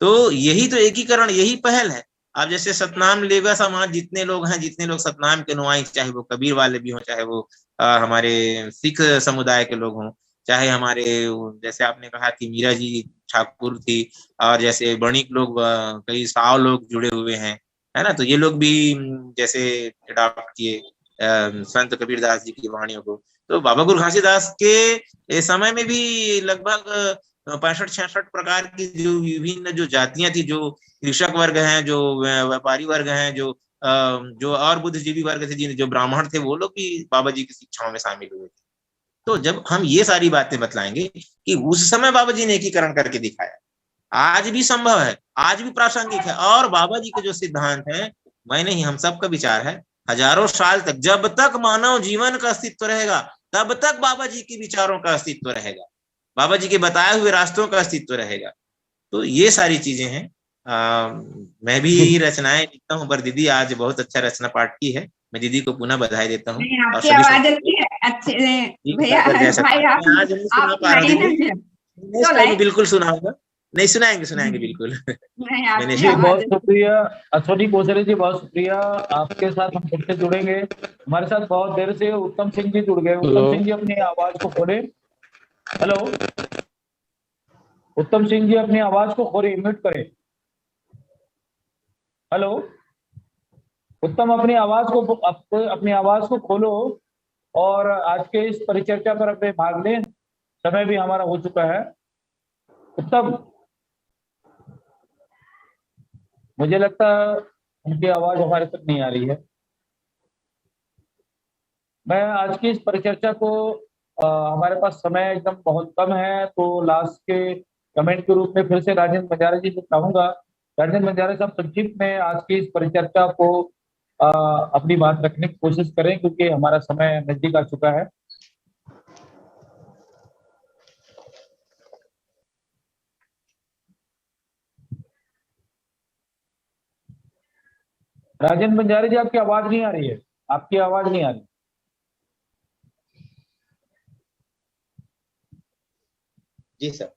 तो यही तो एकीकरण, यही पहल है। अब जैसे सतनाम लेवा समाज जितने लोग हैं, जितने लोग सतनाम के अनुयायी, चाहे वो कबीर वाले भी हों, चाहे वो हमारे सिख समुदाय के लोग हों, चाहे हमारे जैसे आपने कहा कि मीरा जी ठाकुर थी, और जैसे बणिक लोग, कई 100 लोग जुड़े हुए हैं, है ना। तो ये लोग भी जैसे अडॉप्ट किए संत कबीरदास जी की वाणियों को। तो बाबा गुरु घासीदास के समय में भी लगभग 65-66 प्रकार की जो विभिन्न जो जातियां थी, जो कृषक वर्ग हैं, जो व्यापारी वर्ग हैं, जो और बुद्धिजीवी वर्ग थे, जो ब्राह्मण थे, वो लोग भी बाबा जी की शिक्षाओं में शामिल हुए थे। तो जब हम ये सारी बातें बतलाएंगे कि उस समय बाबा जी ने एकीकरण करके दिखाया, आज भी संभव है, आज भी प्रासंगिक है, और बाबा जी के जो सिद्धांत हैं, मैं नहीं, हम सबका विचार है, हजारों साल तक, जब तक मानव जीवन का अस्तित्व रहेगा, तब तक बाबा जी के विचारों का अस्तित्व रहेगा, बाबा जी के बताए हुए रास्तों का अस्तित्व रहेगा। तो ये सारी चीजें हैं। मैं भी रचनाएं लिखता हूँ, पर दीदी आज बहुत अच्छा रचना पाठ की है, मैं दीदी को पुनः बधाई देता हूँ। आपकी आवाज अच्छी है भैया, भाई आज नहीं सुना पा रहा हूँ, बिल्कुल सुनाऊंगा, नहीं सुनाएंगे बिल्कुल। जी बहुत शुक्रिया अश्वनी कौशले जी, बहुत शुक्रिया। आपके साथ हम फिर से जुड़ेंगे। हमारे साथ बहुत देर से उत्तम सिंह जी जुड़ गए। उत्तम सिंह जी अपनी आवाज को खोले। हेलो उत्तम सिंह जी, अपनी आवाज को खोले, म्यूट करें। हेलो उत्तम, अपनी आवाज को खोलो और आज के इस परिचर्चा पर अपने भाग लें। समय भी हमारा हो चुका है। उत्तम, मुझे लगता है उनकी आवाज हमारे तक नहीं आ रही है। मैं आज की इस परिचर्चा को हमारे पास समय एकदम बहुत कम है, तो लास्ट के कमेंट के रूप में फिर से राजेंद्र बंजारे जी से चाहूंगा। राजेंद्र बंजारे साहब संक्षिप्त में आज की इस परिचर्चा को अपनी बात रखने की कोशिश करें, क्योंकि हमारा समय नजदीक आ चुका है। राजेंद्र बंजारे जी, आपकी आवाज नहीं आ रही है, आपकी आवाज नहीं आ रही। जी सर।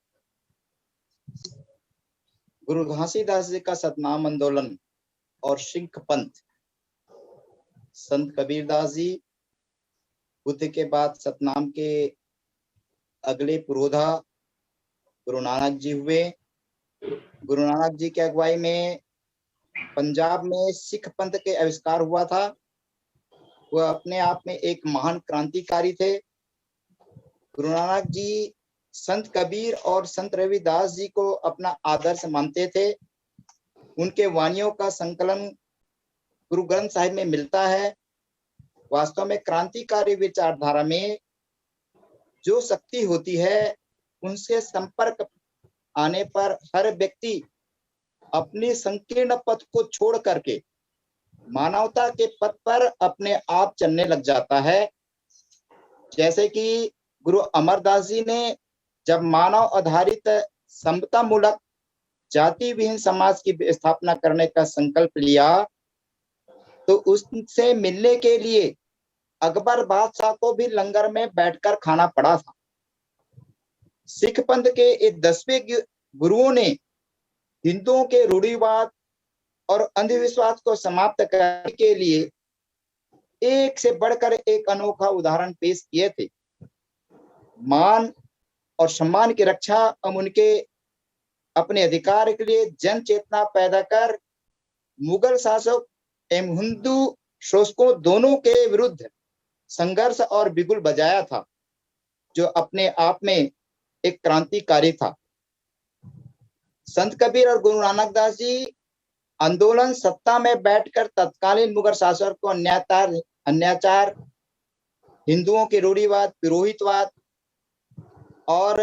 गुरु घासीदास जी का सतनाम आंदोलन और सिख पंथ, संत कबीरदास जी बुद्ध के बाद सतनाम के अगले पुरोधा गुरु नानक जी हुए। गुरु नानक जी की अगुवाई में पंजाब में सिख पंथ के आविष्कार हुआ था। वह अपने आप में एक महान क्रांतिकारी थे। गुरु नानक जी संत कबीर और संत रविदास जी को अपना आदर्श मानते थे। उनके वाणियों का संकलन गुरु ग्रंथ साहिब में मिलता है। वास्तव में क्रांतिकारी विचारधारा में जो शक्ति होती है, उनसे संपर्क आने पर हर व्यक्ति अपनी संकीर्ण पथ को छोड़ करके मानवता के पथ पर अपने आप चलने लग जाता है। जैसे कि गुरु अमरदास जी ने जब मानव आधारित समता मूलक जाति विहीन समाज की स्थापना करने का संकल्प लिया, तो उससे मिलने के लिए अकबर बादशाह को भी लंगर में बैठकर खाना पड़ा था। सिख पंथ के इस 10वें गुरुओं ने हिंदुओं के रूढ़िवाद और अंधविश्वास को समाप्त करने के लिए एक से बढ़कर एक अनोखा उदाहरण पेश किए थे। मान और सम्मान की रक्षा एवं उनके अपने अधिकार के लिए जन चेतना पैदा कर मुगल शासक एवं हिंदू शोषकों दोनों के विरुद्ध संघर्ष और बिगुल बजाया था, जो अपने आप में एक क्रांतिकारी था। संत कबीर और गुरु नानक दास जी आंदोलन सत्ता में बैठकर तत्कालीन मुगल शासक को अन्याचार, हिंदुओं के रूढ़िवाद, पुरोहितवाद और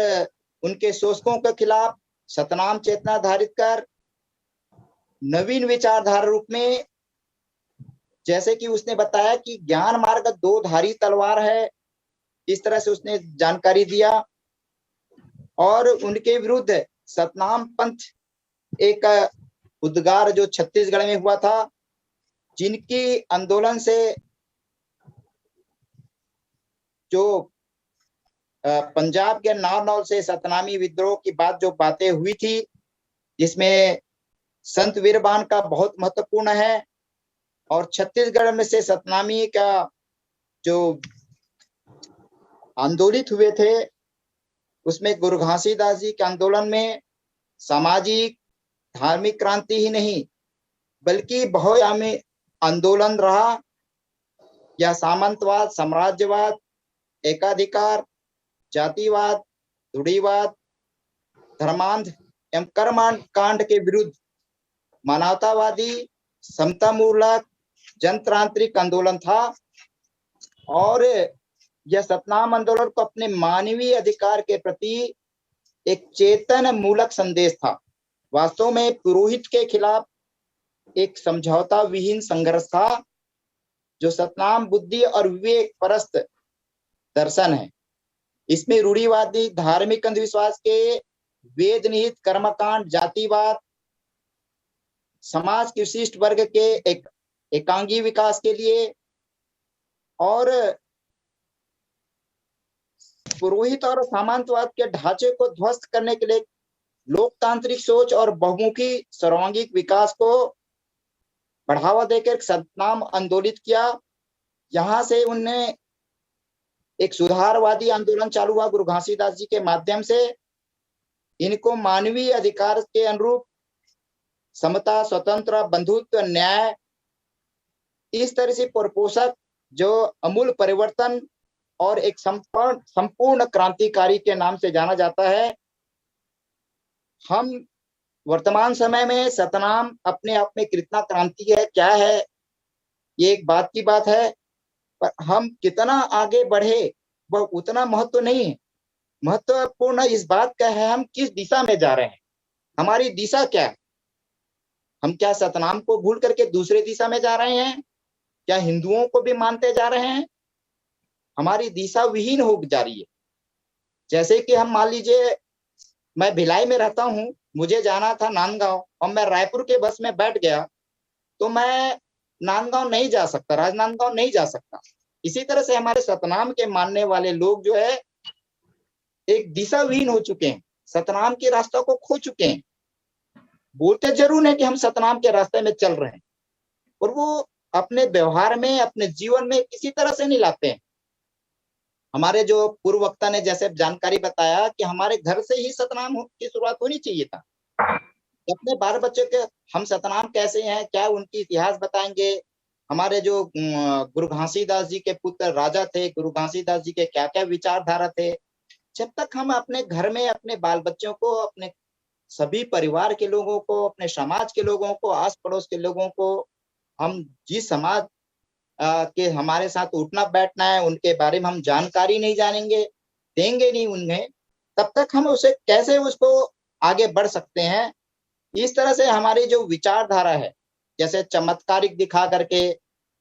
उनके शोषकों के खिलाफ सतनाम चेतना धारित कर नवीन विचारधारा रूप में, जैसे कि उसने बताया कि ज्ञान मार्ग 2 धारी तलवार है, इस तरह से उसने जानकारी दिया। और उनके विरुद्ध सतनाम पंथ एक उद्गार जो छत्तीसगढ़ में हुआ था, जिनकी आंदोलन से जो पंजाब के नारनौल से सतनामी विद्रोह की बात जो बातें हुई थी, जिसमें संत वीरबान का बहुत महत्वपूर्ण है। और छत्तीसगढ़ में से सतनामी का जो आंदोलित हुए थे, उसमें गुरु घासीदास जी के आंदोलन में सामाजिक धार्मिक क्रांति ही नहीं बल्कि बहुआयामी आंदोलन रहा। यह सामंतवाद, साम्राज्यवाद, एकाधिकार, जातिवाद, रूढ़िवाद, धर्मांध एवं कर्मांध कांड के विरुद्ध मानवतावादी समतामूलक जनतांत्रिक आंदोलन था। और यह सतनाम आंदोलन को अपने मानवीय अधिकार के प्रति एक चेतन मूलक संदेश था। वास्तव में पुरोहित के खिलाफ एक समझौता विहीन संघर्ष था, जो सतनाम बुद्धि और विवेक परस्त दर्शन है। इसमें रूढ़िवादी धार्मिक अंधविश्वास के वेद निहित कर्मकांड, जातिवाद, समाज के विशिष्ट वर्ग के एक एकांगी विकास के लिए और पुरोहित और सामंतवाद के ढांचे को ध्वस्त करने के लिए लोकतांत्रिक सोच और बहुमुखी सर्वांगीण विकास को बढ़ावा देकर सतनाम आंदोलित किया। यहाँ से उनने एक सुधारवादी आंदोलन चालू हुआ गुरु घासीदास जी के माध्यम से। इनको मानवीय अधिकार के अनुरूप समता, स्वतंत्र, बंधुत्व, न्याय, इस तरह से परिपोषक जो अमूल परिवर्तन और एक संपूर्ण क्रांतिकारी के नाम से जाना जाता है। हम वर्तमान समय में सतनाम अपने आप में कितना क्रांति है, क्या है, ये एक बात की बात है, पर हम कितना आगे बढ़े वह उतना महत्व नहीं है। महत्वपूर्ण इस बात का है हम किस दिशा में जा रहे हैं, हमारी दिशा क्या है। हम क्या सतनाम को भूल करके दूसरे दिशा में जा रहे हैं? क्या हिंदुओं को भी मानते जा रहे हैं? हमारी दिशा विहीन हो जा रही है। जैसे कि हम मान लीजिए, मैं भिलाई में रहता हूं, मुझे जाना था नांदगांव और मैं रायपुर के बस में बैठ गया, तो मैं नांदगांव नहीं जा सकता, राजनांदगांव नहीं जा सकता। इसी तरह से हमारे सतनाम के मानने वाले लोग जो है एक दिशा विहीन हो चुके हैं, सतनाम के रास्ते को खो चुके हैं। बोलते जरूर है कि हम सतनाम के रास्ते में चल रहे हैं, और वो अपने व्यवहार में, अपने जीवन में किसी तरह से नहीं लाते हैं। हमारे जो पूर्व वक्ता ने जैसे जानकारी बताया कि हमारे घर से ही सतनाम की शुरुआत होनी चाहिए था। अपने बाल बच्चों के हम सतनाम कैसे हैं, क्या उनकी इतिहास बताएंगे। हमारे जो गुरु घासीदास जी के पुत्र राजा थे, गुरु घासीदास जी के क्या क्या विचारधारा थे, जब तक हम अपने घर में अपने बाल बच्चों को अपने सभी परिवार के लोगों को, अपने समाज के लोगों को, आस पड़ोस के लोगों को, हम जिस समाज के हमारे साथ उठना बैठना है उनके बारे में हम जानकारी नहीं जानेंगे, देंगे नहीं उन्हें, तब तक हम उसे कैसे उसको आगे बढ़ सकते हैं। इस तरह से हमारी जो विचारधारा है, जैसे चमत्कारिक दिखा करके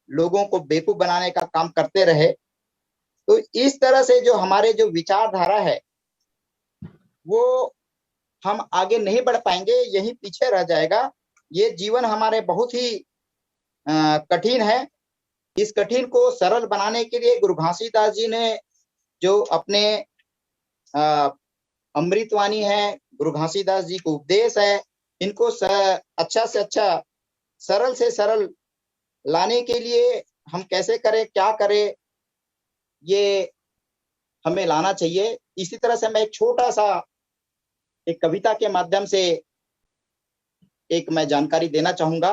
लोगों को बेवकूफ बनाने का काम करते रहे, तो इस तरह से जो हमारे जो विचारधारा है वो हम आगे नहीं बढ़ पाएंगे, यही पीछे रह जाएगा। ये जीवन हमारे बहुत ही कठिन है। इस कठिन को सरल बनाने के लिए गुरु घासीदास जी ने जो अपने अमृतवाणी है, गुरु घासीदास जी को उपदेश है, इनको अच्छा से अच्छा, सरल से सरल लाने के लिए हम कैसे करें, क्या करें, ये हमें लाना चाहिए। इसी तरह से मैं एक छोटा सा एक कविता के माध्यम से एक मैं जानकारी देना चाहूंगा,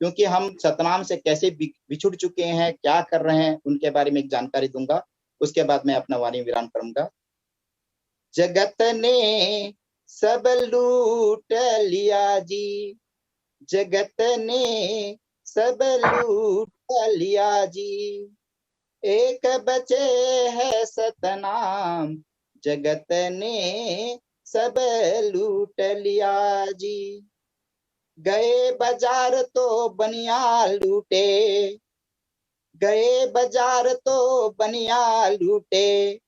क्योंकि हम सतनाम से कैसे बिछुड़ चुके हैं, क्या कर रहे हैं, उनके बारे में एक जानकारी दूंगा। उसके बाद मैं अपना वाणी विराम करूंगा। जगत ने सब लूट लिया जी, जगत ने सब लूट लिया जी, एक बचे है सतनाम, जगत ने सब लूट लिया जी। गए बाजार तो बनिया लूटे, गए बाजार तो बनिया लूटे,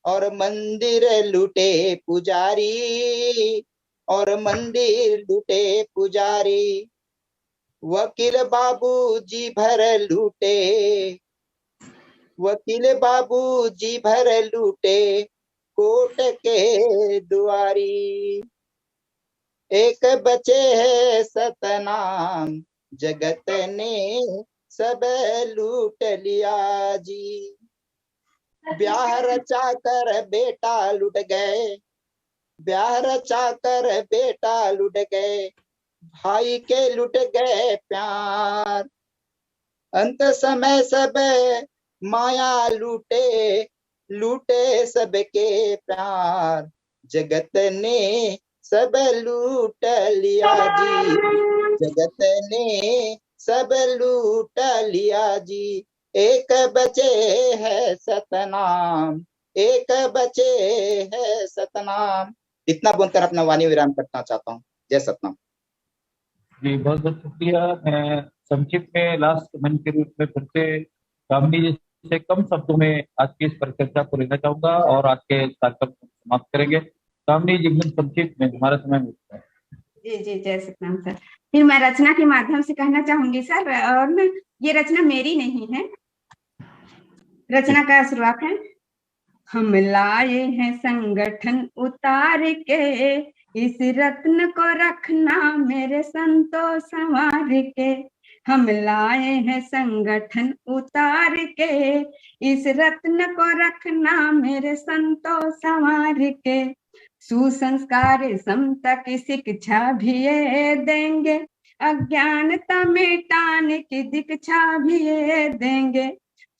और मंदिर लूटे पुजारी, और मंदिर लूटे पुजारी। वकील बाबू जी भर लूटे, वकील बाबू जी भर लूटे, कोर्ट के दुआरी। एक बचे है सतनाम, जगत ने सब लूट लिया जी। ब्याह रचा कर बेटा लुट गए, ब्याह रचा कर बेटा लुट गए, भाई के लुट गए प्यार। अंत समय सब माया लूटे, लूटे सबके प्यार, जगत ने सब लूट लिया जी, जगत ने सब लूट लिया जी। एक बचे है सतनाम, एक बचे है सतनाम। इतना बोलकर अपना वाणी विराम करना चाहता हूँ। जय सतनाम जी। बहुत बहुत शुक्रिया। मैं संक्षिप्त में लास्ट मन के रूप में फिर से कामनी जी से कम शब्दों में आज की इस परिचर्चा को लेना चाहूंगा और आज के कार्यक्रम को समाप्त करेंगे। कामनी जी एकदम संक्षिप्त में, हमारा समय मिलता है। जी जी, जय सतनाम सर। फिर मैं रचना के माध्यम से कहना चाहूंगी सर, और ये रचना मेरी नहीं है। रचना का शुरुआत है। हम लाए हैं संगठन उतार के, इस रत्न को रखना मेरे संतो संवार के। हम लाए हैं संगठन उतार के, इस रत्न को रखना मेरे संतो संवार के। सुसंस्कार समता की शिक्षा भी ये देंगे, अज्ञानता मिटाने की दीक्षा भी ये देंगे।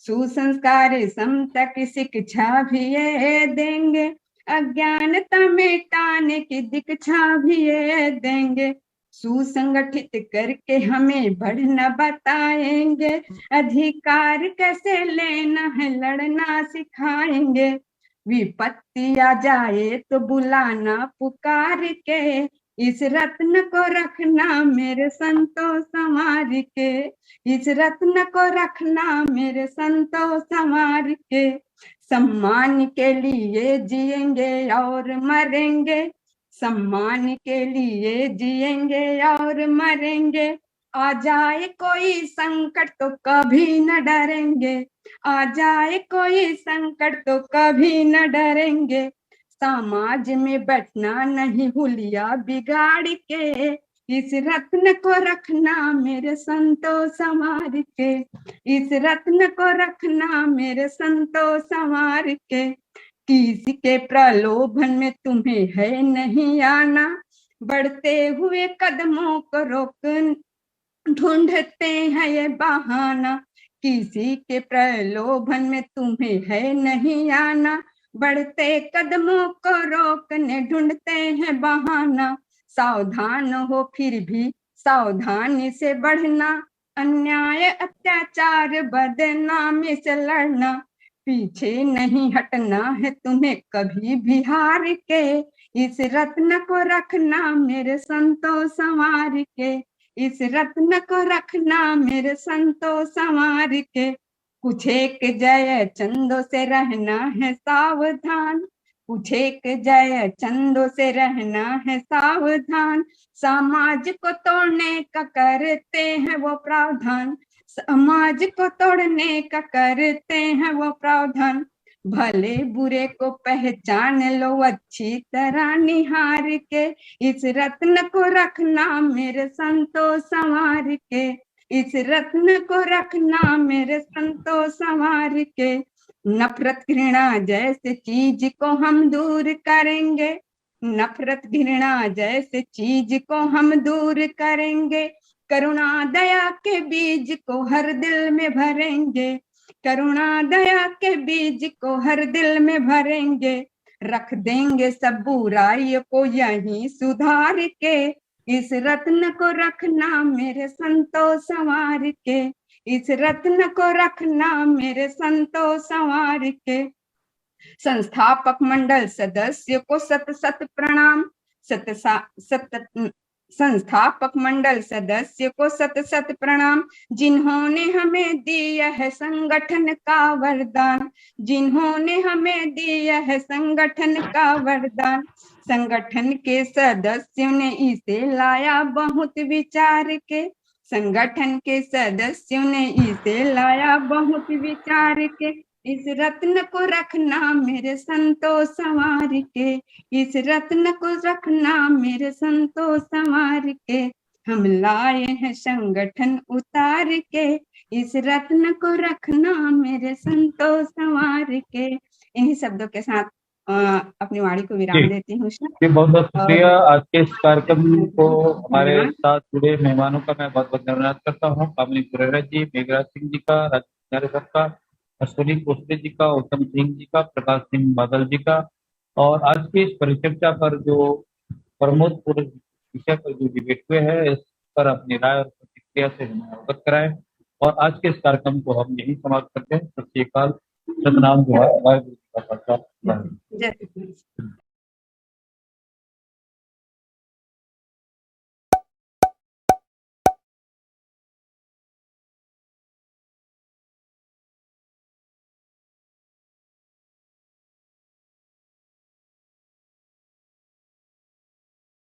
सुसंस्कार समता की शिक्षा भी ये देंगे, अज्ञानता मिटाने की दीक्षा भी ये देंगे। सुसंगठित करके हमें बढ़ना बताएंगे, अधिकार कैसे लेना है लड़ना सिखाएंगे। विपत्ति आ जाए तो बुलाना पुकार के, इस रत्न को रखना मेरे संतो संवार के। इस रत्न को रखना मेरे संतो संवार के। सम्मान के लिए जिएंगे और मरेंगे, सम्मान के लिए जिएंगे और मरेंगे। आ जाए कोई संकट तो कभी न डरेंगे, आ जाए कोई संकट तो कभी न डरेंगे। समाज में बैठना नहीं हुलिया बिगाड़ के, इस रत्न को रखना मेरे संतो संवार के। इस रत्न को रखना मेरे संतो संवार के। किसी के प्रलोभन में तुम्हें है नहीं आना, बढ़ते हुए कदमों को रोक ढूंढते हैं ये बहाना। किसी के प्रलोभन में तुम्हें है नहीं आना, बढ़ते कदमों को रोकने ढूंढते हैं बहाना, सावधान हो फिर भी सावधानी से बढ़ना, अन्याय अत्याचार बदनामी से लड़ना, पीछे नहीं हटना है तुम्हें कभी भी हार के, इस रत्न को रखना मेरे संतो संवार के, इस रत्न को रखना मेरे संतो संवार के, कुछ एक जय चंदों से रहना है सावधान, कुछ एक जय चंदों से रहना है सावधान, समाज को तोड़ने का करते हैं वो प्रावधान, समाज को तोड़ने का करते हैं वो प्रावधान, भले बुरे को पहचान लो अच्छी तरह निहार के, इस रत्न को रखना मेरे संतो संवार के, इस रत्न को रखना मेरे संतो संवार के, नफरत घृणा जैसे चीज को हम दूर करेंगे, नफरत घृणा जैसे चीज को हम दूर करेंगे, करुणा दया के बीज को हर दिल में भरेंगे, करुणा दया के बीज को हर दिल में भरेंगे, रख देंगे सब बुराई को यहीं सुधार के, इस रत्न को रखना मेरे संतो संवार के, इस रत्न को रखना मेरे संतो संवार के, संस्थापक मंडल सदस्य को सत सत प्रणाम, संस्थापक मंडल सदस्य को सत सत प्रणाम, जिन्होंने हमें दिया है संगठन का वरदान, जिन्होंने हमें दिया है संगठन का वरदान, संगठन के सदस्यों ने इसे लाया बहुत विचार के, संगठन के सदस्यों ने इसे लाया बहुत विचार के, इस रत्न को रखना मेरे संतो संवार के, इस रत्न को रखना मेरे संतो संवार के, हम लाए हैं संगठन उतार के, इस रत्न को रखना मेरे संतो संवार के। इन्हीं शब्दों के साथ अपनी वाणी को विराम देती हूँ। बहुत बहुत शुक्रिया। आज के इस कार्यक्रम को हमारे साथ जुड़े मेहमानों का मैं बहुत बहुत धन्यवाद करता हूँ। कामिनी पुरेरा जी, मेघराज सिंह जी का, राजेश सर का, अश्विनी कोसले जी का, उत्तम सिंह जी का, प्रकाश सिंह बादल जी का, और आज की इस परिचर्चा पर जो प्रमोद पूरे विषय पर जो डिबेट हुए हैं, इस पर अपनी राय और प्रतिक्रिया से हमें अवगत कराएं। और आज के इस कार्यक्रम को हम यही समाप्त करते हैं। सत श्री अकाल, सतनाम, जोहार, वाहिगुरू जी का खालसा।